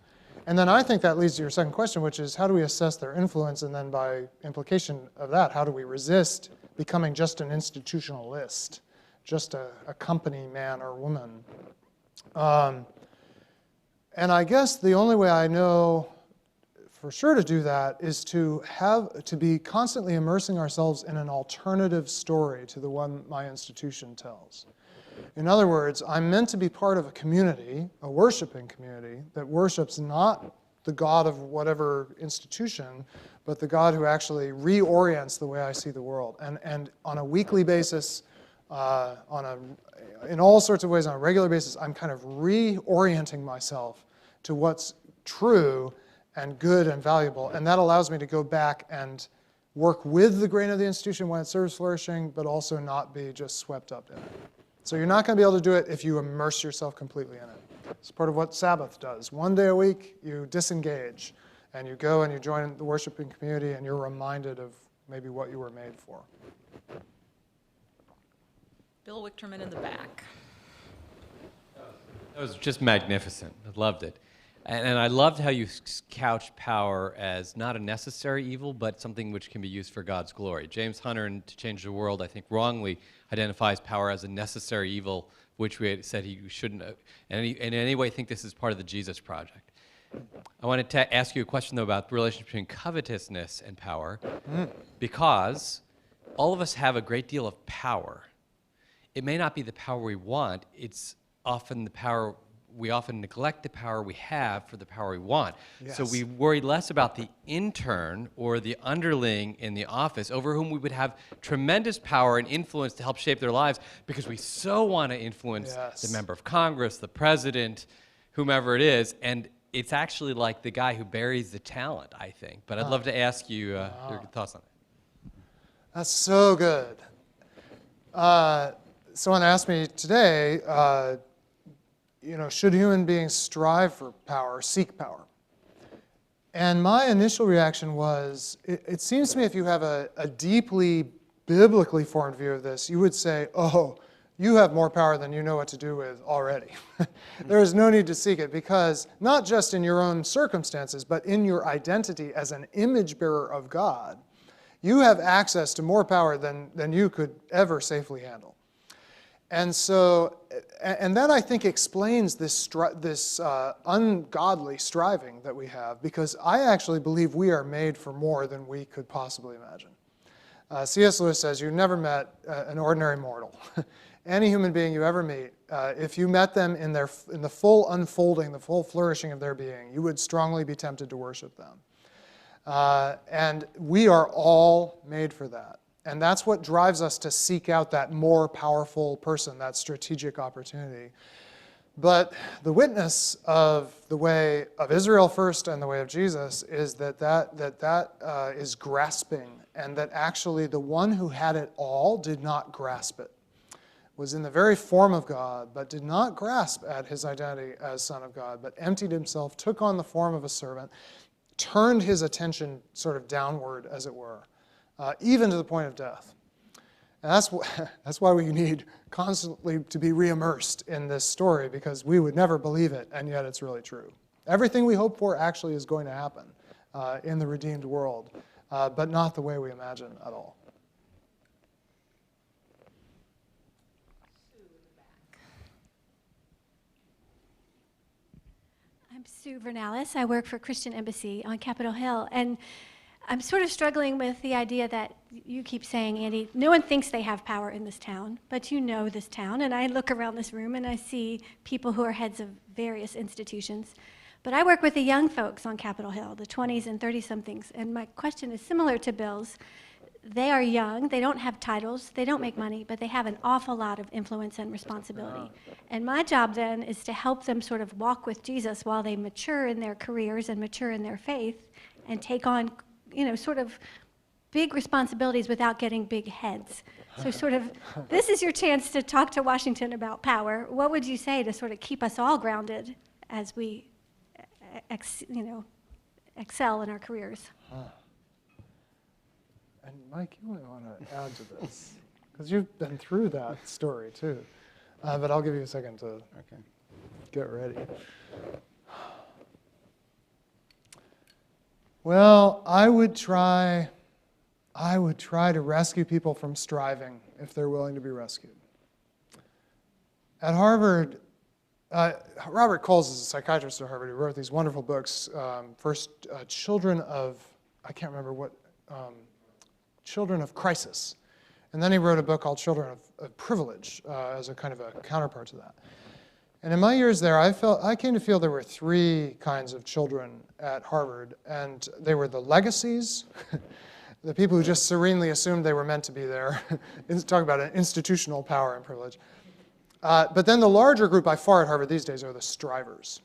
And then I think that leads to your second question, which is how do we assess their influence? And then by implication of that, how do we resist becoming just an institutionalist? Just a company man or woman. And I guess the only way I know for sure to do that is to be constantly immersing ourselves in an alternative story to the one my institution tells. In other words, I'm meant to be part of a community, a worshiping community, that worships not the God of whatever institution, but the God who actually reorients the way I see the world. And on a weekly basis, in all sorts of ways, on a regular basis, I'm kind of reorienting myself to what's true and good and valuable. And that allows me to go back and work with the grain of the institution when it serves flourishing, but also not be just swept up in it. So you're not going to be able to do it if you immerse yourself completely in it. It's part of what Sabbath does. One day a week, you disengage, and you go and you join the worshiping community, and you're reminded of maybe what you were made for. Bill Wichterman in the back. That was just magnificent. I loved it. And I loved how you couched power as not a necessary evil, but something which can be used for God's glory. James Hunter, in To Change the World, I think wrongly identifies power as a necessary evil, which we had said he shouldn't in any way think this is part of the Jesus Project. I wanted to ask you a question, though, about the relationship between covetousness and power, because all of us have a great deal of power. It may not be the power we want, it's often the power, we often neglect the power we have for the power we want. Yes. So we worry less about the intern or the underling in the office over whom we would have tremendous power and influence to help shape their lives because we so want to influence Yes. the member of Congress, the president, whomever it is, and it's actually like the guy who buries the talent, I think. But I'd love to ask you your thoughts on it. That's so good. Someone asked me today, should human beings strive for power, seek power? And my initial reaction was, it seems to me if you have a deeply biblically formed view of this, you would say, oh, you have more power than you know what to do with already. There is no need to seek it because not just in your own circumstances, but in your identity as an image bearer of God, you have access to more power than you could ever safely handle. And so, and that I think explains this ungodly striving that we have, because I actually believe we are made for more than we could possibly imagine. C.S. Lewis says, you never met an ordinary mortal. Any human being you ever meet, if you met them in the full unfolding, the full flourishing of their being, you would strongly be tempted to worship them. And we are all made for that. And that's what drives us to seek out that more powerful person, that strategic opportunity. But the witness of the way of Israel first and the way of Jesus is that is grasping, and that actually the one who had it all did not grasp it. Was in the very form of God, but did not grasp at his identity as Son of God, but emptied himself, took on the form of a servant, turned his attention sort of downward, as it were, even to the point of death. And that's why we need constantly to be re-immersed in this story, because we would never believe it, and yet it's really true. Everything we hope for actually is going to happen in the redeemed world, but not the way we imagine at all. I'm Sue Vernalis. I work for Christian Embassy on Capitol Hill, and I'm sort of struggling with the idea that you keep saying, Andy, no one thinks they have power in this town, but you know this town, and I look around this room and I see people who are heads of various institutions. But I work with the young folks on Capitol Hill, the 20s and 30-somethings, and my question is similar to Bill's. They are young, they don't have titles, they don't make money, but they have an awful lot of influence and responsibility. And my job then is to help them sort of walk with Jesus while they mature in their careers and mature in their faith and take on, sort of big responsibilities without getting big heads. So sort of, this is your chance to talk to Washington about power. What would you say to sort of keep us all grounded as we, excel in our careers? And Mike, you might want to add to this, because you've been through that story too. But I'll give you a second to get ready. Well, I would try to rescue people from striving if they're willing to be rescued. At Harvard, Robert Coles is a psychiatrist at Harvard who wrote these wonderful books. First, Children of, I can't remember what, Children of Crisis. And then he wrote a book called Children of Privilege as a kind of a counterpart to that. And in my years there, I came to feel there were three kinds of children at Harvard, and they were the legacies, the people who just serenely assumed they were meant to be there. Talk about an institutional power and privilege. But then the larger group by far at Harvard these days are the strivers.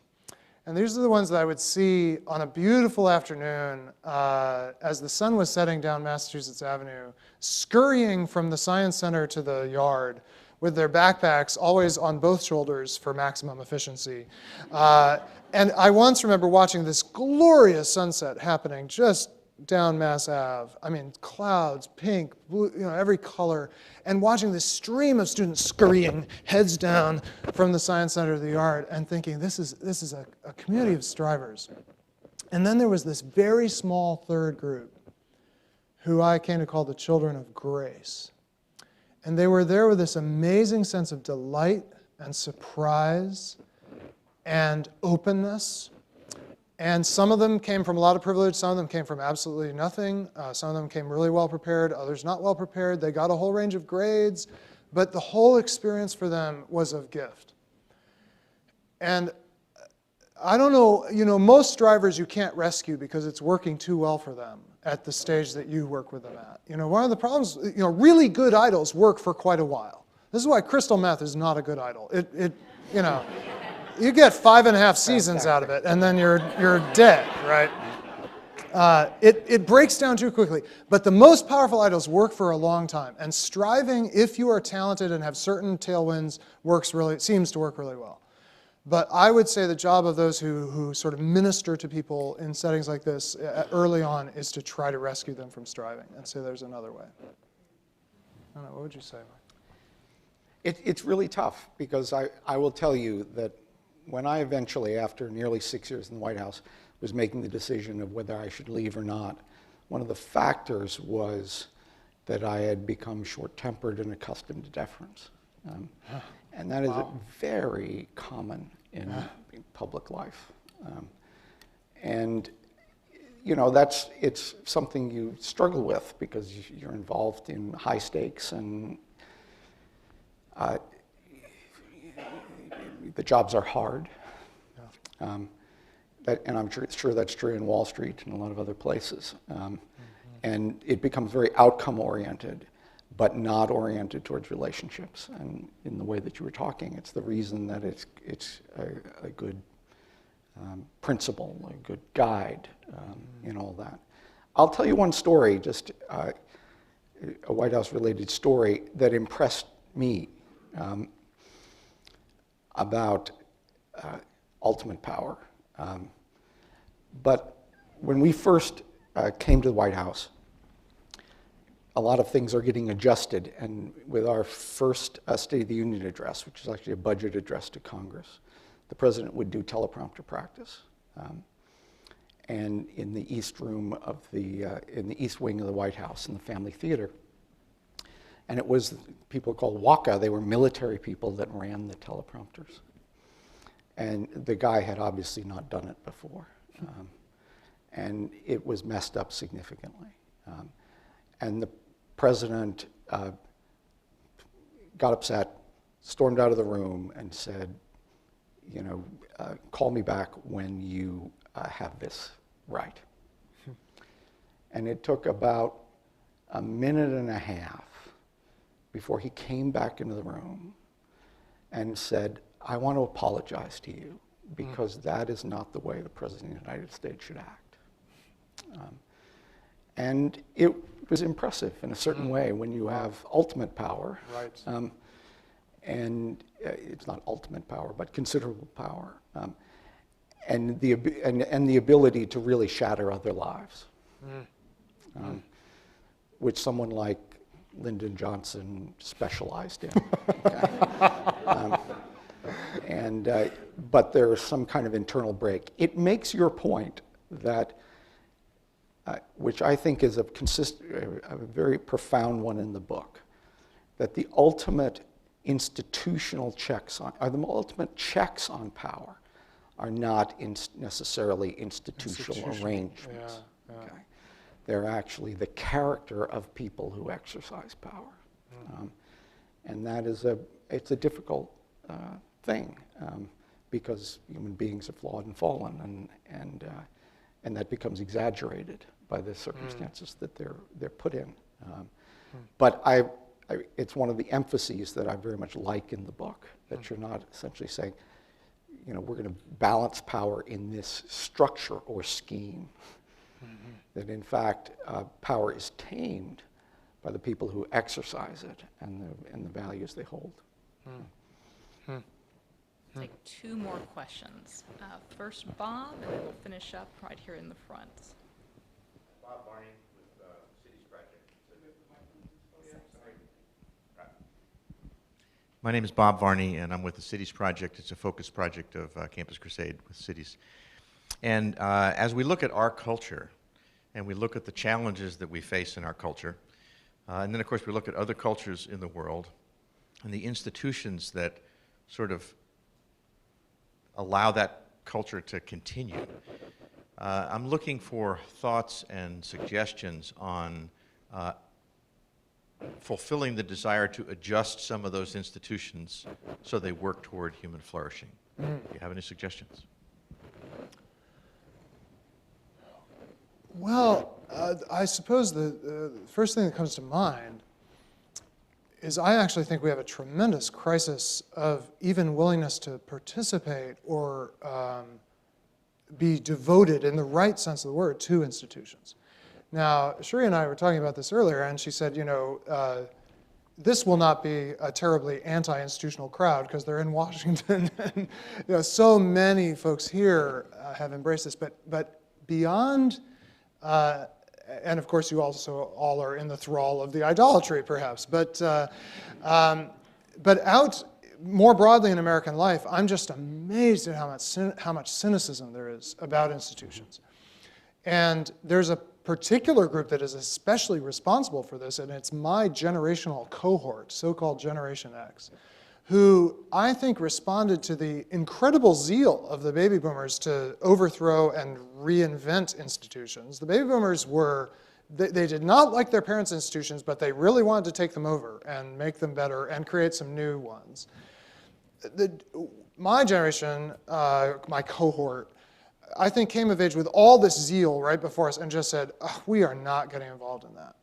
And these are the ones that I would see on a beautiful afternoon as the sun was setting down Massachusetts Avenue, scurrying from the Science Center to the yard with their backpacks always on both shoulders for maximum efficiency. And I once remember watching this glorious sunset happening just down Mass Ave. I mean, clouds, pink, blue, every color, and watching this stream of students scurrying, heads down from the Science Center to the yard, and thinking, this is a community of strivers. And then there was this very small third group, who I came to call the children of grace. And they were there with this amazing sense of delight and surprise and openness. And some of them came from a lot of privilege, some of them came from absolutely nothing, some of them came really well prepared, others not well prepared. They got a whole range of grades, but the whole experience for them was of gift. And I don't know, most strivers you can't rescue because it's working too well for them at the stage that you work with them at. One of the problems, really good idols work for quite a while. This is why crystal meth is not a good idol. You get 5.5 seasons out of it, and then you're dead, right? It breaks down too quickly. But the most powerful idols work for a long time. And striving, if you are talented and have certain tailwinds, seems to work really well. But I would say the job of those who sort of minister to people in settings like this early on is to try to rescue them from striving and say there's another way. I don't know, what would you say, Mike? It's really tough, because I will tell you that when I eventually, after nearly 6 years in the White House, was making the decision of whether I should leave or not, one of the factors was that I had become short-tempered and accustomed to deference. And that is very common in public life. And it's something you struggle with because you're involved in high stakes, and the jobs are hard. And I'm sure that's true in Wall Street and a lot of other places. And it becomes very outcome-oriented, but not oriented towards relationships. And in the way that you were talking, it's the reason that it's a good principle, a good guide in all that. I'll tell you one story, just a White House-related story that impressed me about ultimate power. But when we first came to the White House, a lot of things are getting adjusted, and with our first State of the Union address, which is actually a budget address to Congress, the president would do teleprompter practice. And in the east room of in the east wing of the White House, in the Family Theater. And it was people called WACA, they were military people that ran the teleprompters. And the guy had obviously not done it before. And it was messed up significantly. And the president got upset, stormed out of the room, and said, call me back when you have this right. And it took about a minute and a half before he came back into the room and said, I want to apologize to you because that is not the way the President of the United States should act. And it was impressive in a certain way when you have ultimate power. Right. And it's not ultimate power, but considerable power. And the ability to really shatter other lives. Which someone like Lyndon Johnson specialized in. Okay? But there's some kind of internal break. It makes your point that, which I think is a very profound one in the book, that the ultimate institutional checks on, or the ultimate checks on power are not necessarily institutional arrangements. Yeah. Okay? They're actually the character of people who exercise power. And that is it's a difficult thing because human beings are flawed and fallen, and that becomes exaggerated by the circumstances that they're put in. But it's one of the emphases that I very much like in the book, that you're not essentially saying, we're going to balance power in this structure or scheme. That in fact, power is tamed by the people who exercise it and the values they hold. Take two more questions. First, Bob, and then we'll finish up right here in the front. Bob Barney with Cities Project. My name is Bob Varney, and I'm with the Cities Project. It's a focus project of Campus Crusade with cities. And as we look at our culture, and we look at the challenges that we face in our culture, and then of course we look at other cultures in the world, and the institutions that sort of allow that culture to continue. I'm looking for thoughts and suggestions on fulfilling the desire to adjust some of those institutions so they work toward human flourishing. Do you have any suggestions? Well, I suppose the first thing that comes to mind is I actually think we have a tremendous crisis of even willingness to participate or be devoted in the right sense of the word to institutions. Now, Shri and I were talking about this earlier, and she said, this will not be a terribly anti-institutional crowd because they're in Washington. And, so many folks here have embraced this, but beyond. And of course, you also all are in the thrall of the idolatry, perhaps. But out more broadly in American life, I'm just amazed at how much cynicism there is about institutions. And there's a particular group that is especially responsible for this, and it's my generational cohort, so-called Generation X, who I think responded to the incredible zeal of the baby boomers to overthrow and reinvent institutions. The baby boomers they did not like their parents' institutions, but they really wanted to take them over and make them better and create some new ones. My generation, my cohort, I think came of age with all this zeal right before us and just said, we are not getting involved in that.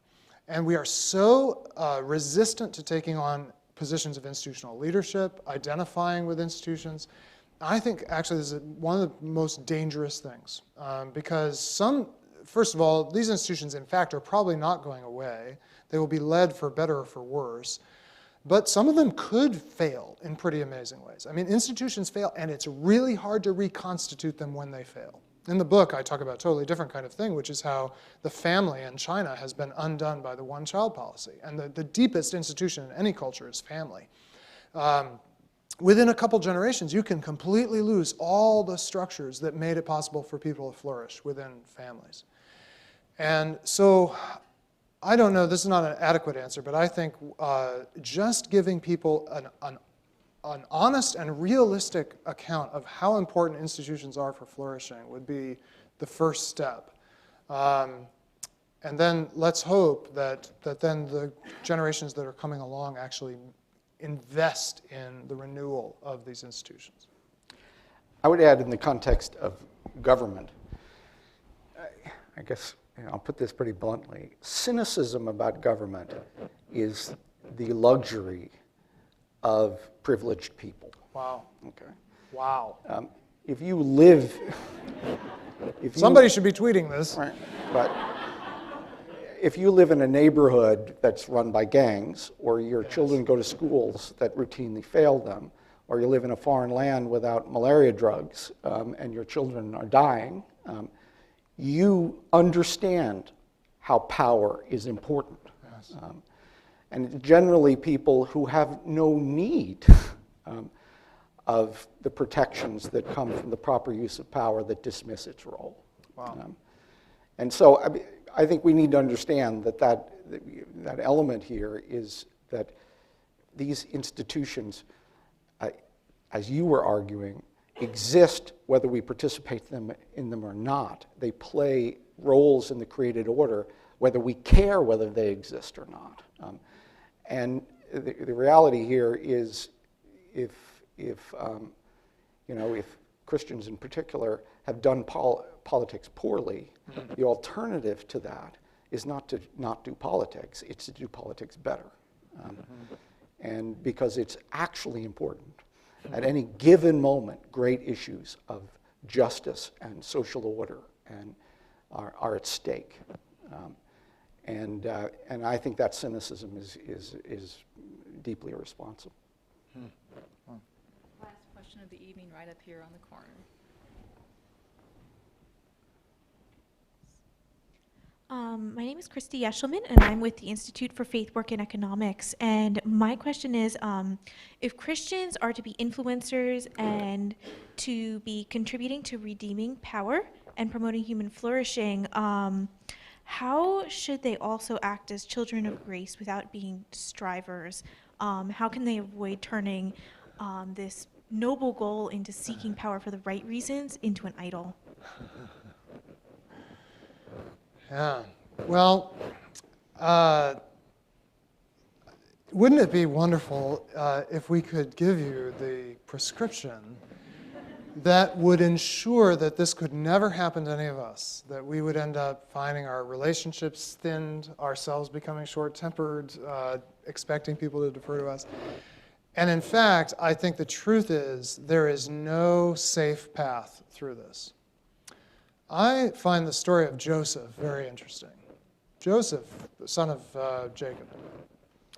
And we are so resistant to taking on positions of institutional leadership, identifying with institutions. I think actually this is one of the most dangerous things because first of all, these institutions in fact are probably not going away. They will be led for better or for worse. But some of them could fail in pretty amazing ways. I mean, institutions fail, and it's really hard to reconstitute them when they fail. In the book, I talk about a totally different kind of thing, which is how the family in China has been undone by the one-child policy. And the deepest institution in any culture is family. Within a couple generations, you can completely lose all the structures that made it possible for people to flourish within families. And so, I don't know, this is not an adequate answer, but I think just giving people an honest and realistic account of how important institutions are for flourishing would be the first step. And then let's hope that then the generations that are coming along actually invest in the renewal of these institutions. I would add in the context of government, I guess, I'll put this pretty bluntly, cynicism about government is the luxury of privileged people. Wow. Okay. Wow. If you live... Somebody should be tweeting this. Right, but if you live in a neighborhood that's run by gangs, or your children go to schools that routinely fail them, or you live in a foreign land without malaria drugs, and your children are dying, you understand how power is important. Yes. And generally people who have no need of the protections that come from the proper use of power that dismiss its role. Wow. And so I think we need to understand that element here is that these institutions, as you were arguing, exist whether we participate in them or not. They play roles in the created order whether we care whether they exist or not. And the reality here is if Christians in particular have done politics poorly, the alternative to that is not to not do politics, it's to do politics better. And because it's actually important. At any given moment, great issues of justice and social order are at stake. And I think that cynicism is deeply irresponsible. Last question of the evening, right up here on the corner. My name is Christy Yeshelman, and I'm with the Institute for Faith Work and Economics. And my question is, if Christians are to be influencers and to be contributing to redeeming power and promoting human flourishing, how should they also act as children of grace without being strivers? How can they avoid turning this noble goal into seeking power for the right reasons into an idol? Yeah. Well, wouldn't it be wonderful if we could give you the prescription that would ensure that this could never happen to any of us, that we would end up finding our relationships thinned, ourselves becoming short-tempered, expecting people to defer to us. And in fact, I think the truth is there is no safe path through this. I find the story of Joseph very interesting. Joseph, the son of Jacob.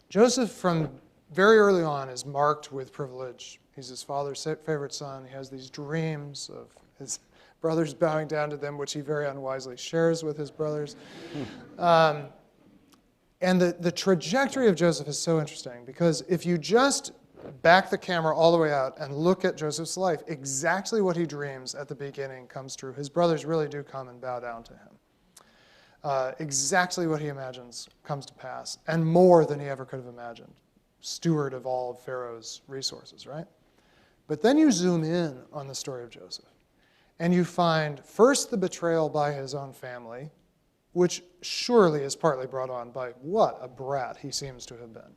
Joseph, from very early on, is marked with privilege. He's his father's favorite son. He has these dreams of his brothers bowing down to them, which he very unwisely shares with his brothers. And the trajectory of Joseph is so interesting, because if you just back the camera all the way out and look at Joseph's life, exactly what he dreams at the beginning comes true. His brothers really do come and bow down to him. Exactly what he imagines comes to pass, and more than he ever could have imagined. steward of all of Pharaoh's resources, right? But then you zoom in on the story of Joseph, and you find first the betrayal by his own family, which surely is partly brought on by what a brat he seems to have been.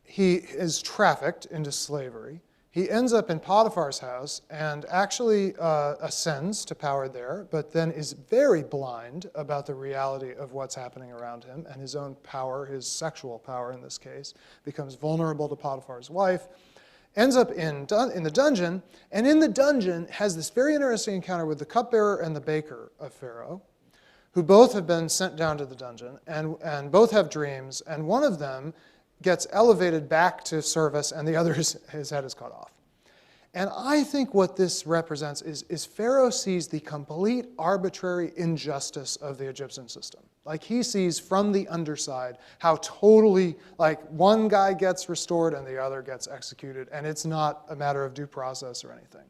He is trafficked into slavery. He ends up in Potiphar's house and actually ascends to power there, but then is very blind about the reality of what's happening around him and his own power, his sexual power in this case, becomes vulnerable to Potiphar's wife, ends up in the dungeon, and in the dungeon has this very interesting encounter with the cupbearer and the baker of Pharaoh, who both have been sent down to the dungeon, and both have dreams, and one of them gets elevated back to service, and the other, his head is cut off. And I think what this represents is Pharaoh sees the complete arbitrary injustice of the Egyptian system. Like he sees from the underside how totally, like one guy gets restored and the other gets executed, and it's not a matter of due process or anything.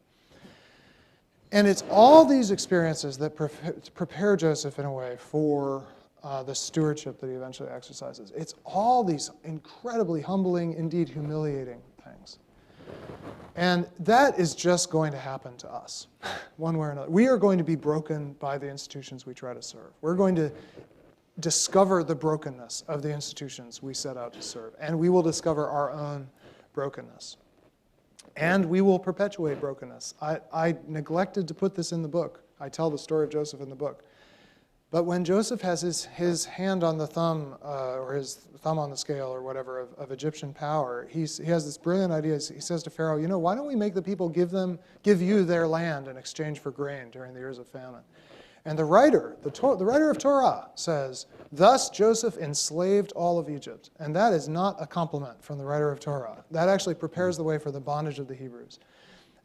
And it's all these experiences that prepare Joseph in a way for the stewardship that he eventually exercises. It's all these incredibly humbling, indeed humiliating things. And that is just going to happen to us, one way or another. We are going to be broken by the institutions we try to serve. We're going to discover the brokenness of the institutions we set out to serve, and we will discover our own brokenness. And we will perpetuate brokenness. I neglected to put this in the book. I tell the story of Joseph in the book. But when Joseph has his hand on the thumb, or his thumb on the scale, or whatever, of Egyptian power, he has this brilliant idea. He says to Pharaoh, why don't we make the people give you their land in exchange for grain during the years of famine? And the writer of Torah says, thus Joseph enslaved all of Egypt. And that is not a compliment from the writer of Torah. That actually prepares the way for the bondage of the Hebrews.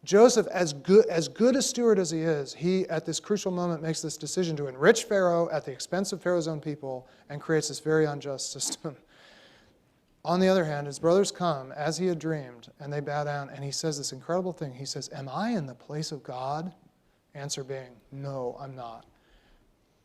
Joseph, as good a steward as he is, he, at this crucial moment, makes this decision to enrich Pharaoh at the expense of Pharaoh's own people and creates this very unjust system. On the other hand, his brothers come, as he had dreamed, and they bow down, and he says this incredible thing. He says, am I in the place of God? Answer being, no, I'm not.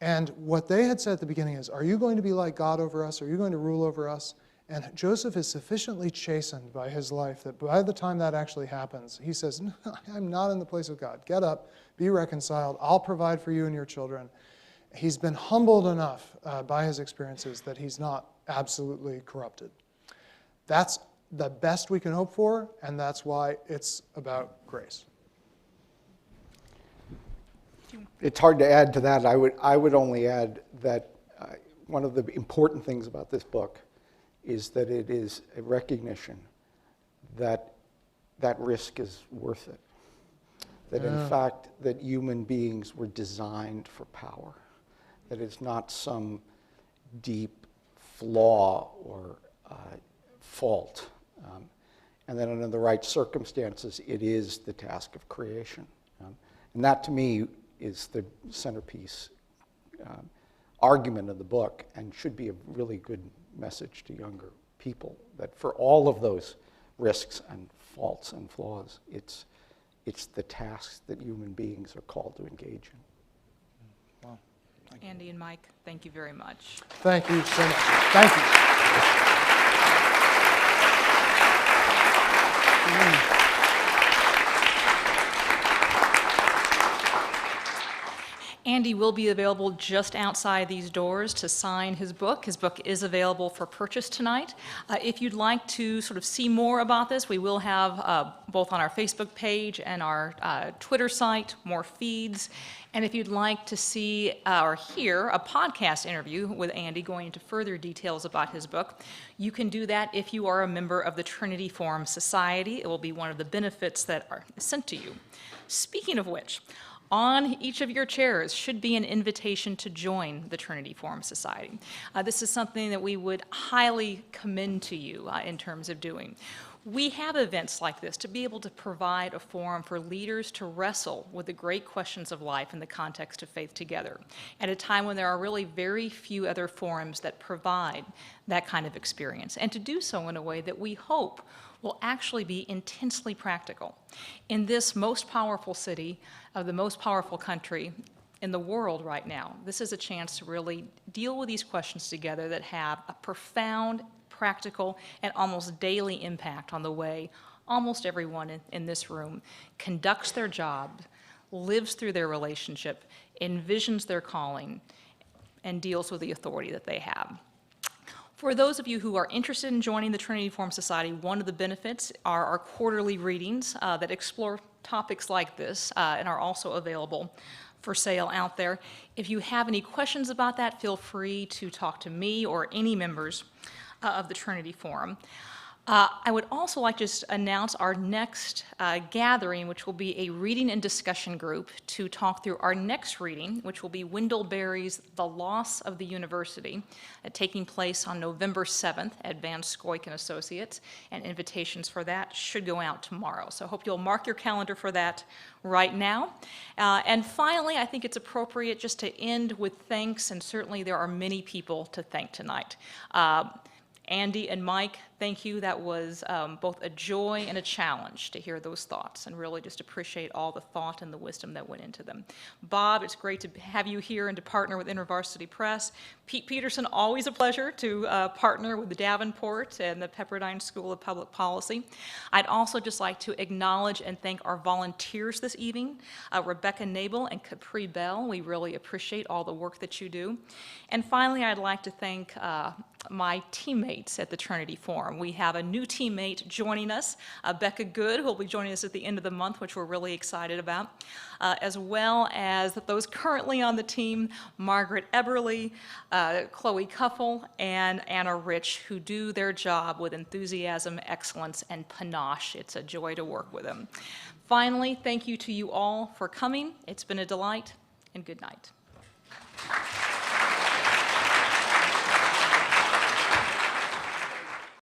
And what they had said at the beginning is, are you going to be like God over us? Are you going to rule over us? And Joseph is sufficiently chastened by his life that by the time that actually happens, he says, no, I'm not in the place of God. Get up, be reconciled. I'll provide for you and your children. He's been humbled enough by his experiences that he's not absolutely corrupted. That's the best we can hope for, and that's why it's about grace. It's hard to add to that. I would only add that one of the important things about this book is that it is a recognition that that risk is worth it. That in fact, that human beings were designed for power. That it's not some deep flaw or fault. And that under the right circumstances, it is the task of creation. And that to me is the centerpiece argument of the book and should be a really good message to younger people, that for all of those risks and faults and flaws, it's the tasks that human beings are called to engage in. Wow. Andy and Mike, thank you very much. Thank you so much. Thank you. Andy will be available just outside these doors to sign his book. His book is available for purchase tonight. If you'd like to sort of see more about this, we will have both on our Facebook page and our Twitter site more feeds. And if you'd like to see or hear a podcast interview with Andy going into further details about his book, you can do that if you are a member of the Trinity Forum Society. It will be one of the benefits that are sent to you. Speaking of which, on each of your chairs should be an invitation to join the Trinity Forum Society. This is something that we would highly commend to you in terms of doing. We have events like this to be able to provide a forum for leaders to wrestle with the great questions of life in the context of faith together, at a time when there are really very few other forums that provide that kind of experience, and to do so in a way that we hope will actually be intensely practical. In this most powerful city of the most powerful country in the world right now, this is a chance to really deal with these questions together that have a profound practical, and almost daily impact on the way almost everyone in this room conducts their job, lives through their relationship, envisions their calling, and deals with the authority that they have. For those of you who are interested in joining the Trinity Forum Society, one of the benefits are our quarterly readings that explore topics like this and are also available for sale out there. If you have any questions about that, feel free to talk to me or any members of the Trinity Forum. I would also like to just announce our next gathering, which will be a reading and discussion group to talk through our next reading, which will be Wendell Berry's The Loss of the University, taking place on November 7th at Van Scoik and Associates, and invitations for that should go out tomorrow. So I hope you'll mark your calendar for that right now. And finally, I think it's appropriate just to end with thanks, and certainly there are many people to thank tonight. Andy and Mike, thank you. That was both a joy and a challenge to hear those thoughts, and really just appreciate all the thought and the wisdom that went into them. Bob, it's great to have you here and to partner with InterVarsity Press. Pete Peterson, always a pleasure to partner with the Davenport and the Pepperdine School of Public Policy. I'd also just like to acknowledge and thank our volunteers this evening, Rebecca Nabel and Capri Bell. We really appreciate all the work that you do. And finally, I'd like to thank my teammates at the Trinity Forum. We have a new teammate joining us, Becca Good, who will be joining us at the end of the month, which we're really excited about, as well as those currently on the team, Margaret Eberly, Chloe Cuffle, and Anna Rich, who do their job with enthusiasm, excellence, and panache. It's a joy to work with them. Finally, thank you to you all for coming. It's been a delight, and good night.